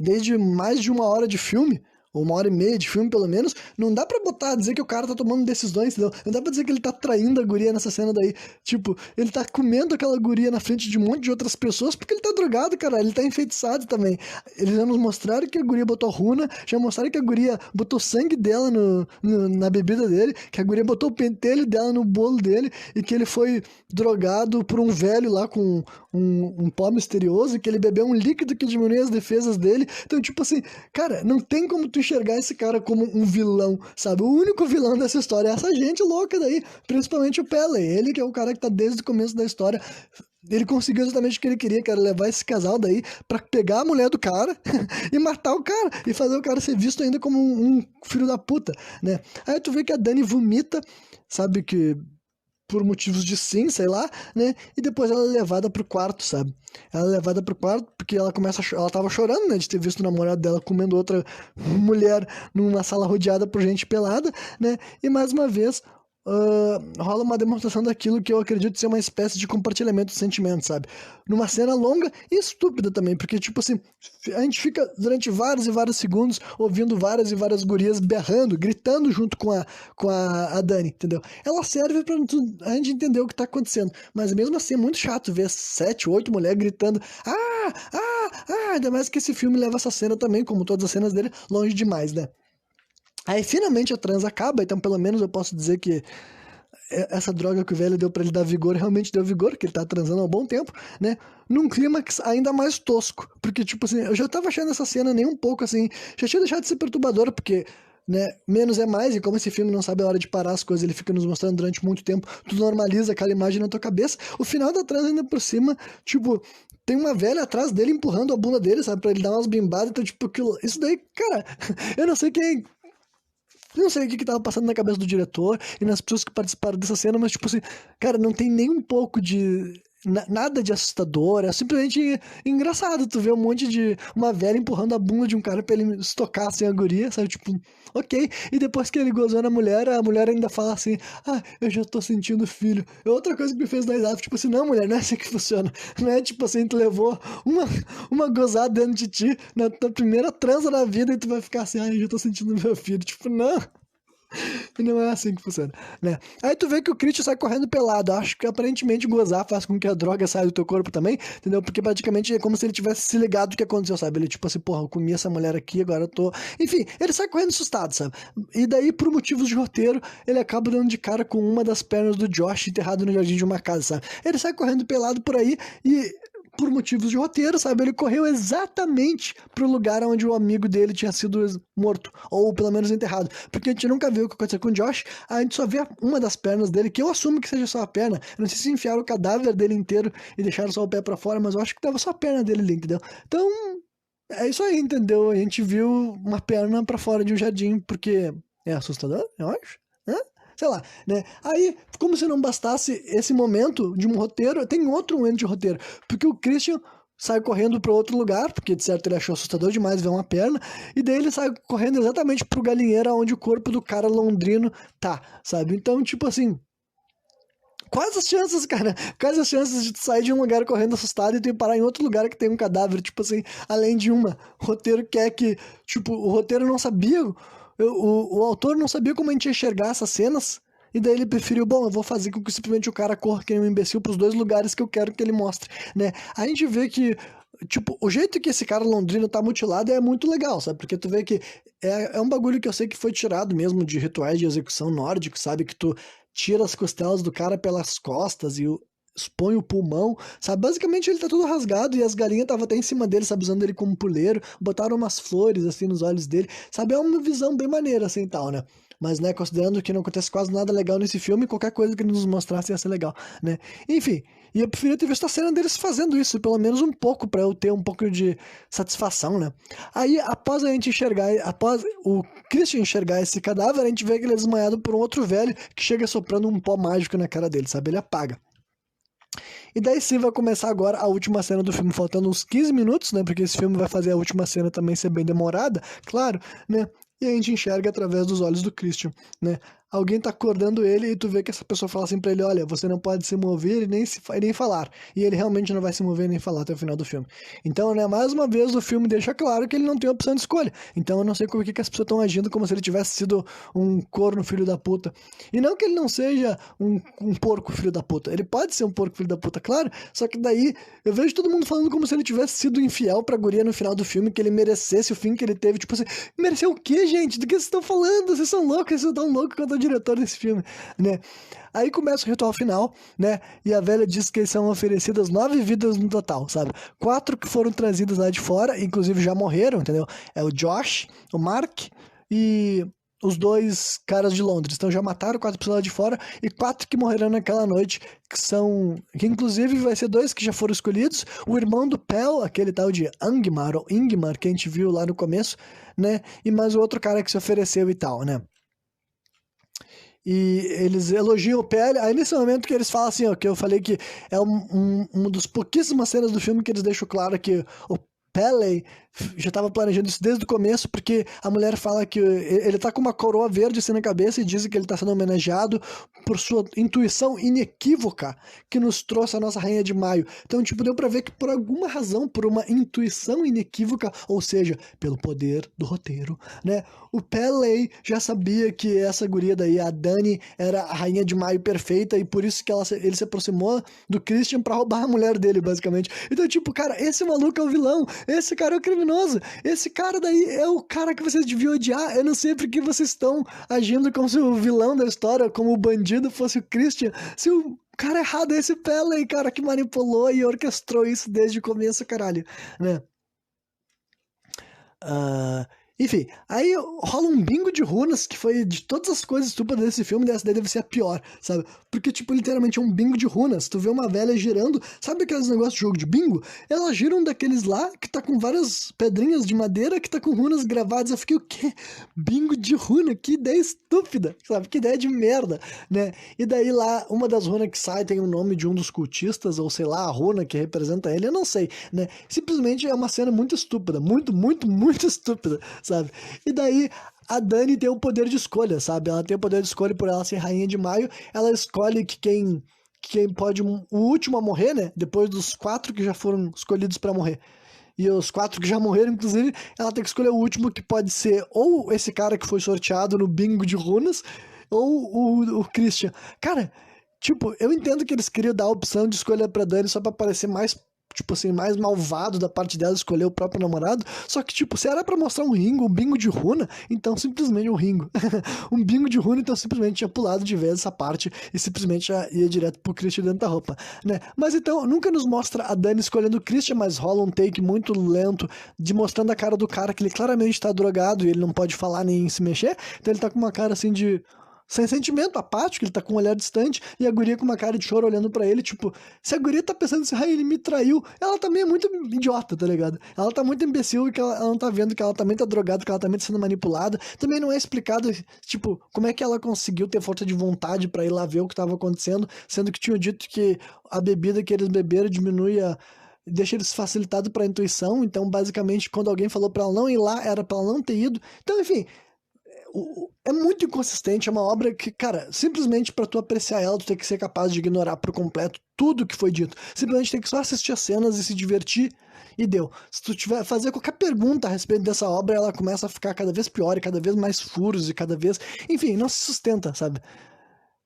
desde mais de 1 hora de filme, ou 1 hora e meia de filme, pelo menos, não dá pra dizer que o cara tá tomando decisões, entendeu? Não dá pra dizer que ele tá traindo a guria nessa cena daí. Tipo, ele tá comendo aquela guria na frente de um monte de outras pessoas porque ele tá drogado, cara. Ele tá enfeitiçado também. Eles já nos mostraram que a guria botou runa, já mostraram que a guria botou sangue dela na bebida dele, que a guria botou o pentelho dela no bolo dele, e que ele foi drogado por um velho lá com um pó misterioso, que ele bebeu um líquido que diminui as defesas dele. Então, tipo assim, cara, não tem como tu enxergar esse cara como um vilão, sabe? O único vilão dessa história é essa gente louca daí, principalmente o Pele, ele que é o cara que tá desde o começo da história. Ele conseguiu exatamente o que ele queria, que era levar esse casal daí pra pegar a mulher do cara e matar o cara, e fazer o cara ser visto ainda como um filho da puta, né? Aí tu vê que a Dani vomita, sabe, que por motivos de sim, sei lá, né? E depois ela é levada pro quarto, sabe? Ela é levada pro quarto porque ela começa ela tava chorando, né, de ter visto o namorado dela comendo outra mulher numa sala rodeada por gente pelada, né? E mais uma vez rola uma demonstração daquilo que eu acredito ser uma espécie de compartilhamento de sentimentos, sabe? Numa cena longa e estúpida também, porque, tipo assim, a gente fica durante vários e vários segundos ouvindo várias e várias gurias berrando, gritando junto com a Dani, entendeu? Ela serve pra a gente entender o que tá acontecendo, mas mesmo assim é muito chato ver 7, 8 mulheres gritando, ainda mais que esse filme leva essa cena também, como todas as cenas dele, longe demais, né? Aí finalmente a trans acaba, então pelo menos eu posso dizer que essa droga que o velho deu pra ele dar vigor realmente deu vigor, que ele tá transando há um bom tempo, né? Num clímax ainda mais tosco, porque tipo assim, eu já tava achando essa cena nem um pouco assim, já tinha deixado de ser perturbadora, porque, né, menos é mais, e como esse filme não sabe a hora de parar as coisas, ele fica nos mostrando durante muito tempo, tu normaliza aquela imagem na tua cabeça. O final da trans ainda por cima, tipo, tem uma velha atrás dele empurrando a bunda dele, sabe, pra ele dar umas bimbadas, então tipo, isso daí, cara, eu não sei quem. Eu não sei o que tava passando na cabeça do diretor e nas pessoas que participaram dessa cena, mas, tipo assim, cara, não tem nem um pouco de. Nada de assustador, é simplesmente engraçado tu ver um monte de. Uma velha empurrando a bunda de um cara pra ele estocar assim a guria, sabe? Tipo, ok. E depois que ele gozou na mulher, a mulher ainda fala assim: eu já tô sentindo filho. É outra coisa que me fez dar risada, tipo assim, não, mulher, não é assim que funciona. Não é tipo assim, tu levou uma gozada dentro de ti na tua primeira transa na vida e tu vai ficar assim, eu já tô sentindo meu filho. Tipo, não. E não é assim que funciona, né? Aí tu vê que o Christian sai correndo pelado. Acho que aparentemente gozar faz com que a droga saia do teu corpo também, entendeu? Porque praticamente é como se ele tivesse se ligado do que aconteceu, sabe? Ele tipo assim, porra, eu comi essa mulher aqui, agora eu tô... Enfim, ele sai correndo assustado, sabe? E daí, por motivos de roteiro, ele acaba dando de cara com uma das pernas do Josh enterrado no jardim de uma casa, sabe? Ele sai correndo pelado por aí e... por motivos de roteiro, sabe? Ele correu exatamente pro lugar onde o amigo dele tinha sido morto, ou pelo menos enterrado. Porque a gente nunca viu o que aconteceu com o Josh, a gente só vê uma das pernas dele, que eu assumo que seja só a perna. Eu não sei se enfiaram o cadáver dele inteiro e deixaram só o pé pra fora, mas eu acho que tava só a perna dele ali, entendeu? Então, é isso aí, entendeu? A gente viu uma perna pra fora de um jardim, porque é assustador, eu acho, né? Sei lá, né? Aí, como se não bastasse esse momento de um roteiro, tem outro momento de roteiro, porque o Christian sai correndo para outro lugar, porque de certo ele achou assustador demais ver uma perna, e daí ele sai correndo exatamente pro galinheiro onde o corpo do cara londrino tá, sabe? Então, tipo assim, Quais as chances, cara? Quais as chances de tu sair de um lugar correndo assustado e tu ir parar em outro lugar que tem um cadáver? Tipo assim, além de uma. O roteiro quer que. Tipo, o roteiro não sabia. O autor não sabia como a gente ia enxergar essas cenas. E daí ele preferiu, bom, eu vou fazer com que simplesmente o cara corra que nem um imbecil pros dois lugares que eu quero que ele mostre, né? A gente vê que, tipo, o jeito que esse cara londrino tá mutilado é muito legal, sabe? Porque tu vê que é um bagulho que eu sei que foi tirado mesmo de rituais de execução nórdico, sabe? Que tu tira as costelas do cara pelas costas e expõe o pulmão, sabe? Basicamente ele tá tudo rasgado e as galinhas estavam até em cima dele, sabe? Usando ele como puleiro, botaram umas flores assim nos olhos dele, sabe? É uma visão bem maneira assim tal, né? Mas, né, considerando que não acontece quase nada legal nesse filme, qualquer coisa que ele nos mostrasse ia ser legal, né? Enfim, e eu preferia ter visto a cena deles fazendo isso, pelo menos um pouco, pra eu ter um pouco de satisfação, né? Aí, após a gente enxergar, após o Christian enxergar esse cadáver, a gente vê que ele é desmaiado por um outro velho que chega soprando um pó mágico na cara dele, sabe? Ele apaga. E daí sim vai começar agora a última cena do filme, faltando uns 15 minutos, né? Porque esse filme vai fazer a última cena também ser bem demorada, claro, né? E a gente enxerga através dos olhos do Christian, né? Alguém tá acordando ele e tu vê que essa pessoa fala assim pra ele, olha, você não pode se mover e nem falar. E ele realmente não vai se mover nem falar até o final do filme. Então, né, mais uma vez o filme deixa claro que ele não tem opção de escolha. Então eu não sei por que as pessoas estão agindo como se ele tivesse sido um corno filho da puta. E não que ele não seja um porco filho da puta. Ele pode ser um porco filho da puta, claro, só que daí eu vejo todo mundo falando como se ele tivesse sido infiel pra guria no final do filme, que ele merecesse o fim que ele teve. Tipo assim, mereceu o quê, gente? Do que vocês estão falando? Vocês são loucos, vocês são tão loucos quanto o diretor desse filme, né? Aí começa o ritual final, né? E a velha diz que são oferecidas 9 vidas no total, sabe? 4 que foram trazidas lá de fora, inclusive já morreram, entendeu? É o Josh, o Mark e os 2 caras de Londres. Então já mataram 4 pessoas lá de fora e 4 que morreram naquela noite, que são... que inclusive vai ser 2 que já foram escolhidos. O irmão do Pel, aquele tal de Angmar ou Ingmar, que a gente viu lá no começo, né? E mais o outro cara que se ofereceu e tal, né? E eles elogiam o PL. Aí nesse momento que eles falam assim, ó, que eu falei que é uma das pouquíssimas cenas do filme que eles deixam claro que o Pele já estava planejando isso desde o começo, porque a mulher fala que ele tá com uma coroa verde assim na cabeça e diz que ele tá sendo homenageado por sua intuição inequívoca que nos trouxe a nossa Rainha de Maio. Então, tipo, deu pra ver que por alguma razão, por uma intuição inequívoca, ou seja, pelo poder do roteiro, né, o Pele já sabia que essa guria daí, a Dani, era a Rainha de Maio perfeita e por isso que ele se aproximou do Christian pra roubar a mulher dele, basicamente. Então, tipo, cara, esse maluco é o vilão, esse cara é o criminoso, esse cara daí é o cara que vocês deviam odiar. Eu não sei porque vocês estão agindo como se o vilão da história, como o bandido fosse o Christian, se o cara errado é esse Pele, cara, que manipulou e orquestrou isso desde o começo, caralho, né? Enfim, aí rola um bingo de runas, que foi de todas as coisas estúpidas desse filme, dessa daí deve ser a pior, sabe? Porque, tipo, literalmente é um bingo de runas. Tu vê uma velha girando, sabe aqueles negócios de jogo de bingo? Ela gira um daqueles lá, que tá com várias pedrinhas de madeira, que tá com runas gravadas. Eu fiquei, o quê? Bingo de runa? Que ideia estúpida, sabe? Que ideia de merda, né? E daí lá, uma das runas que sai tem o nome de um dos cultistas, ou sei lá, a runa que representa ele, eu não sei, né? Simplesmente é uma cena muito estúpida, muito, muito, muito estúpida, sabe? E daí a Dani tem o poder de escolha, sabe? Ela tem o poder de escolha por ela ser Rainha de Maio, ela escolhe que quem pode, o último a morrer, né? Depois dos 4 que já foram escolhidos pra morrer. E os 4 que já morreram, inclusive, ela tem que escolher o último, que pode ser ou esse cara que foi sorteado no bingo de runas, ou o Christian. Cara, tipo, eu entendo que eles queriam dar a opção de escolha pra Dani só pra parecer mais, tipo assim, mais malvado da parte dela escolher o próprio namorado. Só que, tipo, se era pra mostrar um ringo, um bingo de runa, então simplesmente um ringo. Um bingo de runa, então simplesmente tinha pulado de vez essa parte e simplesmente já ia direto pro Christian dentro da roupa, né? Mas então, nunca nos mostra a Dani escolhendo o Christian, mas rola um take muito lento de mostrando a cara do cara, que ele claramente tá drogado e ele não pode falar nem se mexer. Então ele tá com uma cara assim de... sem sentimento, apático, ele tá com um olhar distante, e a guria com uma cara de choro olhando pra ele, tipo, se a guria tá pensando assim, ele me traiu, ela também é muito idiota, tá ligado? Ela tá muito imbecil e que ela não tá vendo que ela também tá drogada, que ela também tá sendo manipulada. Também não é explicado, tipo, como é que ela conseguiu ter força de vontade pra ir lá ver o que tava acontecendo, sendo que tinham dito que a bebida que eles beberam diminui deixa eles facilitado pra intuição. Então basicamente quando alguém falou pra ela não ir lá, era pra ela não ter ido. Então enfim, é muito inconsistente, é uma obra que, cara, simplesmente pra tu apreciar ela, tu tem que ser capaz de ignorar por completo tudo que foi dito. Simplesmente tem que só assistir as cenas e se divertir e deu. Se tu tiver fazer qualquer pergunta a respeito dessa obra, ela começa a ficar cada vez pior e cada vez mais furos e cada vez... Enfim, não se sustenta, sabe?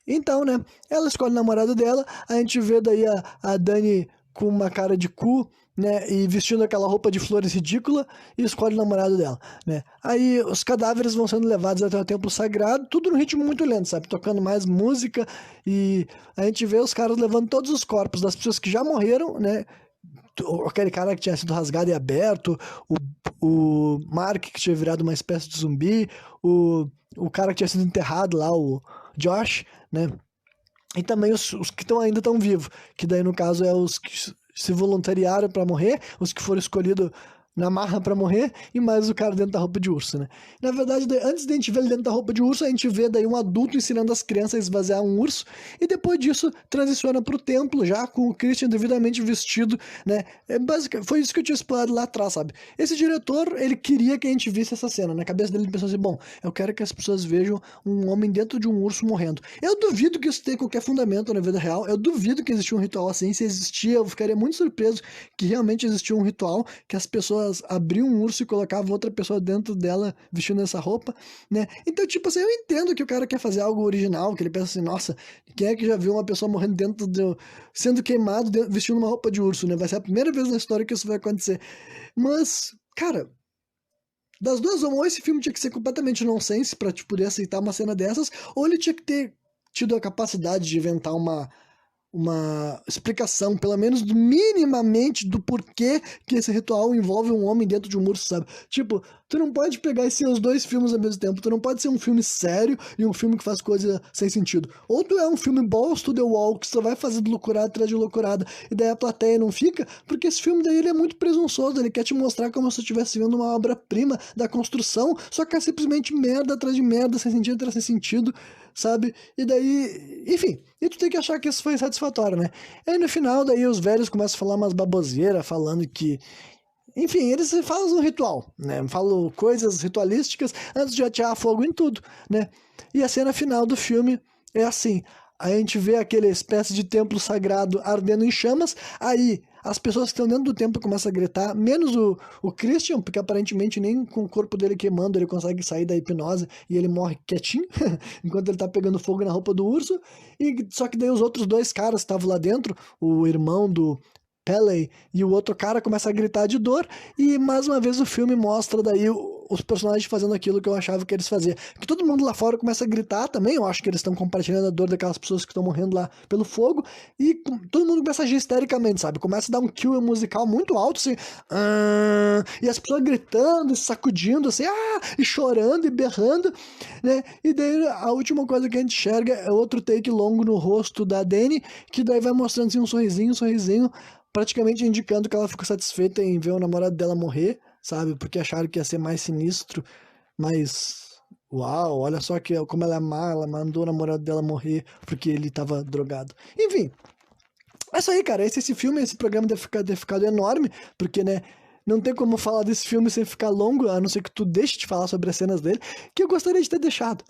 Então, né, ela escolhe o namorado dela, a gente vê daí a Dani com uma cara de cu, né, e vestindo aquela roupa de flores ridícula, e escolhe o namorado dela, né. Aí os cadáveres vão sendo levados até o templo sagrado, tudo num ritmo muito lento, sabe, tocando mais música, e a gente vê os caras levando todos os corpos das pessoas que já morreram, né, aquele cara que tinha sido rasgado e aberto, o Mark que tinha virado uma espécie de zumbi, o cara que tinha sido enterrado lá, o Josh, né? E também os que ainda estão vivos, que daí no caso é os que se voluntariaram para morrer, os que foram escolhidos na marra pra morrer, e mais o cara dentro da roupa de urso, né? Na verdade, antes de a gente ver ele dentro da roupa de urso, a gente vê daí um adulto ensinando as crianças a esvaziar um urso, e depois disso transiciona pro templo, já com o Christian devidamente vestido, né? Foi isso que eu tinha explorado lá atrás, sabe? Esse diretor, ele queria que a gente visse essa cena. Na cabeça dele, ele pensou assim, bom, eu quero que as pessoas vejam um homem dentro de um urso morrendo. Eu duvido que isso tenha qualquer fundamento na vida real, eu duvido que existia um ritual assim, se existia, eu ficaria muito surpreso que realmente existia um ritual que as pessoas abriam um urso e colocavam outra pessoa dentro dela vestindo essa roupa, né? Então, tipo assim, eu entendo que o cara quer fazer algo original, que ele pensa assim, nossa, quem é que já viu uma pessoa morrendo sendo queimado vestindo uma roupa de urso, né? Vai ser a primeira vez na história que isso vai acontecer. Mas, cara, das duas, ou esse filme tinha que ser completamente nonsense pra te poder aceitar uma cena dessas, ou ele tinha que ter tido a capacidade de inventar uma explicação, pelo menos minimamente, do porquê que esse ritual envolve um homem dentro de um urso, sabe? Tipo, tu não pode pegar e ser os dois filmes ao mesmo tempo, tu não pode ser um filme sério e um filme que faz coisa sem sentido. Ou tu é um filme balls to the wall, que só vai fazendo loucurada atrás de loucurada, e daí a plateia não fica, porque esse filme daí ele é muito presunçoso, ele quer te mostrar como se tu estivesse vendo uma obra-prima da construção, só que é simplesmente merda atrás de merda, sem sentido atrás sem sentido, sabe? E daí, enfim, e tu tem que achar que isso foi satisfatório, né? E aí no final, daí os velhos começam a falar umas baboseiras, falando que... Enfim, eles fazem um ritual, né? Falam coisas ritualísticas antes de atear fogo em tudo, né? E a cena final do filme é assim, a gente vê aquele espécie de templo sagrado ardendo em chamas, aí as pessoas que estão dentro do templo começam a gritar, menos o Christian, porque aparentemente nem com o corpo dele queimando ele consegue sair da hipnose e ele morre quietinho, enquanto ele tá pegando fogo na roupa do urso, e só que daí os outros dois caras que estavam lá dentro, o irmão do Pele e o outro cara começa a gritar de dor, e mais uma vez o filme mostra daí os personagens fazendo aquilo que eu achava que eles faziam. Que todo mundo lá fora começa a gritar também, eu acho que eles estão compartilhando a dor daquelas pessoas que estão morrendo lá pelo fogo, e todo mundo começa a agir histericamente, sabe? Começa a dar um kill musical muito alto, assim, e as pessoas gritando, e sacudindo, assim, e chorando e berrando, né? E daí a última coisa que a gente enxerga é outro take longo no rosto da Dani, que daí vai mostrando assim, um sorrisinho, praticamente indicando que ela ficou satisfeita em ver o namorado dela morrer, sabe? Porque acharam que ia ser mais sinistro, mas... Uau, olha só como ela é má, ela mandou o namorado dela morrer porque ele tava drogado. Enfim, é isso aí, cara. Esse filme, esse programa deve ficado enorme, porque, né, não tem como falar desse filme sem ficar longo, a não ser que tu deixe de falar sobre as cenas dele, que eu gostaria de ter deixado.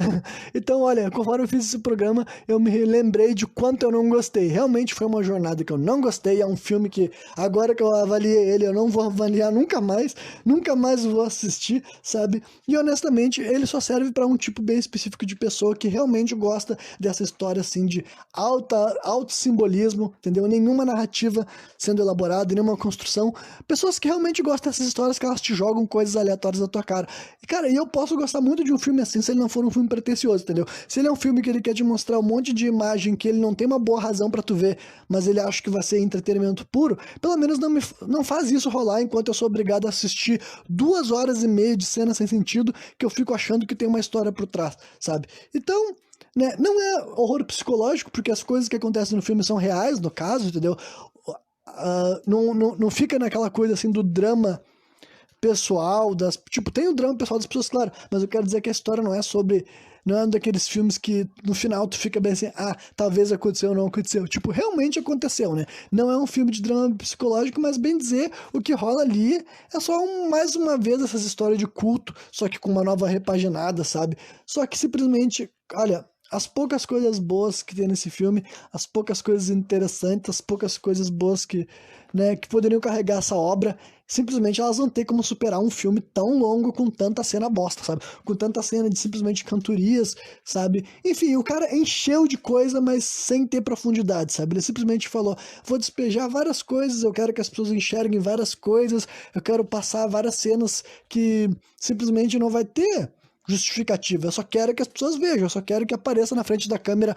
Então, olha, conforme eu fiz esse programa, eu me lembrei de quanto eu não gostei. Realmente foi uma jornada que eu não gostei, é um filme que, agora que eu avaliei ele, eu não vou avaliar nunca mais vou assistir, sabe? E, honestamente, ele só serve para um tipo bem específico de pessoa que realmente gosta dessa história, assim, de alto simbolismo, entendeu? Nenhuma narrativa sendo elaborada, nenhuma construção. Pessoas que realmente gostam dessas histórias que elas te jogam coisas aleatórias na tua cara. E, cara, eu posso gostar muito de um filme assim se ele não for um filme pretencioso, entendeu? Se ele é um filme que ele quer te mostrar um monte de imagem que ele não tem uma boa razão pra tu ver, mas ele acha que vai ser entretenimento puro, pelo menos não faz isso rolar enquanto eu sou obrigado a assistir 2 horas e meia de cena sem sentido que eu fico achando que tem uma história por trás, sabe? Então... né, não é horror psicológico, porque as coisas que acontecem no filme são reais, no caso, entendeu? Não fica naquela coisa assim do drama pessoal, tipo, tem o drama pessoal das pessoas, claro, mas eu quero dizer que a história não é sobre não é um daqueles filmes que no final tu fica bem assim, talvez aconteceu ou não aconteceu. Tipo, realmente aconteceu, né? Não é um filme de drama psicológico, mas bem dizer, o que rola ali é só mais uma vez essas histórias de culto, só que com uma nova repaginada, sabe? Só que simplesmente, olha, as poucas coisas boas que tem nesse filme, as poucas coisas interessantes, as poucas coisas boas que, né, que poderiam carregar essa obra, simplesmente elas não têm como superar um filme tão longo com tanta cena bosta, sabe? Com tanta cena de simplesmente cantorias, sabe? Enfim, o cara encheu de coisa, mas sem ter profundidade, sabe? Ele simplesmente falou, vou despejar várias coisas, eu quero que as pessoas enxerguem várias coisas, eu quero passar várias cenas que simplesmente não vai ter justificativa. Eu só quero que as pessoas vejam, eu só quero que apareça na frente da câmera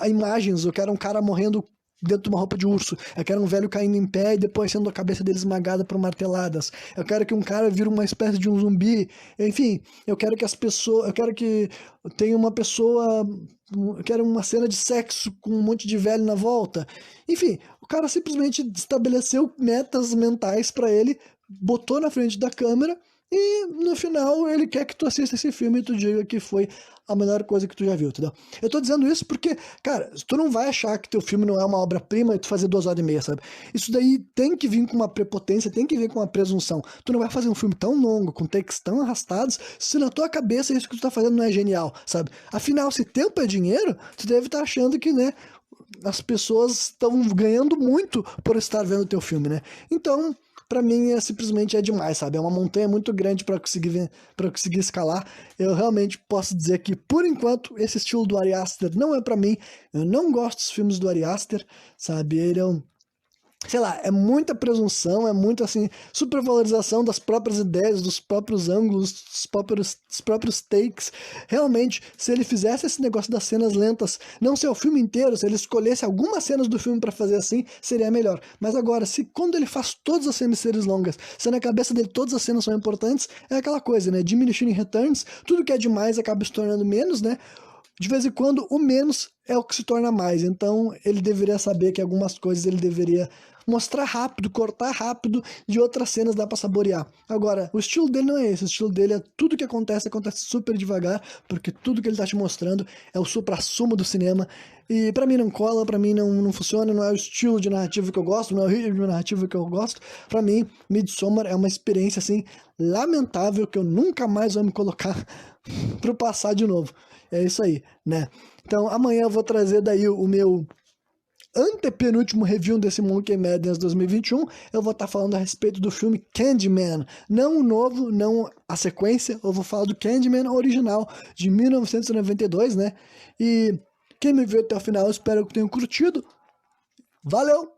imagens, eu quero um cara morrendo dentro de uma roupa de urso, eu quero um velho caindo em pé e depois sendo a cabeça dele esmagada por marteladas, eu quero que um cara vire uma espécie de um zumbi, enfim, eu quero que as pessoas, eu quero que tenha uma pessoa, eu quero uma cena de sexo com um monte de velho na volta, enfim, o cara simplesmente estabeleceu metas mentais pra ele, botou na frente da câmera e no final ele quer que tu assista esse filme e tu diga que foi a melhor coisa que tu já viu, entendeu? Eu tô dizendo isso porque, cara, tu não vai achar que teu filme não é uma obra-prima e tu fazer 2 horas e meia, sabe? Isso daí tem que vir com uma prepotência, tem que vir com uma presunção. Tu não vai fazer um filme tão longo, com takes tão arrastados, se na tua cabeça isso que tu tá fazendo não é genial, sabe? Afinal, se tempo é dinheiro, tu deve estar achando que, né, as pessoas estão ganhando muito por estar vendo teu filme, né? Então, pra mim simplesmente é demais, sabe? É uma montanha muito grande pra conseguir escalar. Eu realmente posso dizer que, por enquanto, esse estilo do Ari Aster não é pra mim. Eu não gosto dos filmes do Ari Aster, sabe? Ele é um, sei lá, é muita presunção, é muito assim, supervalorização das próprias ideias, dos próprios ângulos, dos próprios takes. Realmente, se ele fizesse esse negócio das cenas lentas, não ser o filme inteiro, se ele escolhesse algumas cenas do filme pra fazer assim, seria melhor. Mas agora, se quando ele faz todas as cenas serem longas, se na cabeça dele todas as cenas são importantes, é aquela coisa, né? Diminishing returns, tudo que é demais acaba se tornando menos, né? De vez em quando, o menos é o que se torna mais. Então, ele deveria saber que algumas coisas ele deveria mostrar rápido, cortar rápido, de outras cenas dá pra saborear. Agora, o estilo dele não é esse. O estilo dele é tudo que acontece super devagar, porque tudo que ele tá te mostrando é o suprassumo do cinema. E pra mim não cola, pra mim não funciona, não é o estilo de narrativa que eu gosto, não é o ritmo de narrativa que eu gosto. Pra mim, Midsommar é uma experiência, assim, lamentável, que eu nunca mais vou me colocar pro passar de novo. É isso aí, né? Então, amanhã eu vou trazer daí o meu antepenúltimo review desse Monkey Madness 2021, eu vou estar falando a respeito do filme Candyman, não o novo, não a sequência, eu vou falar do Candyman original, de 1992, né? E quem me viu até o final, eu espero que tenham curtido. Valeu!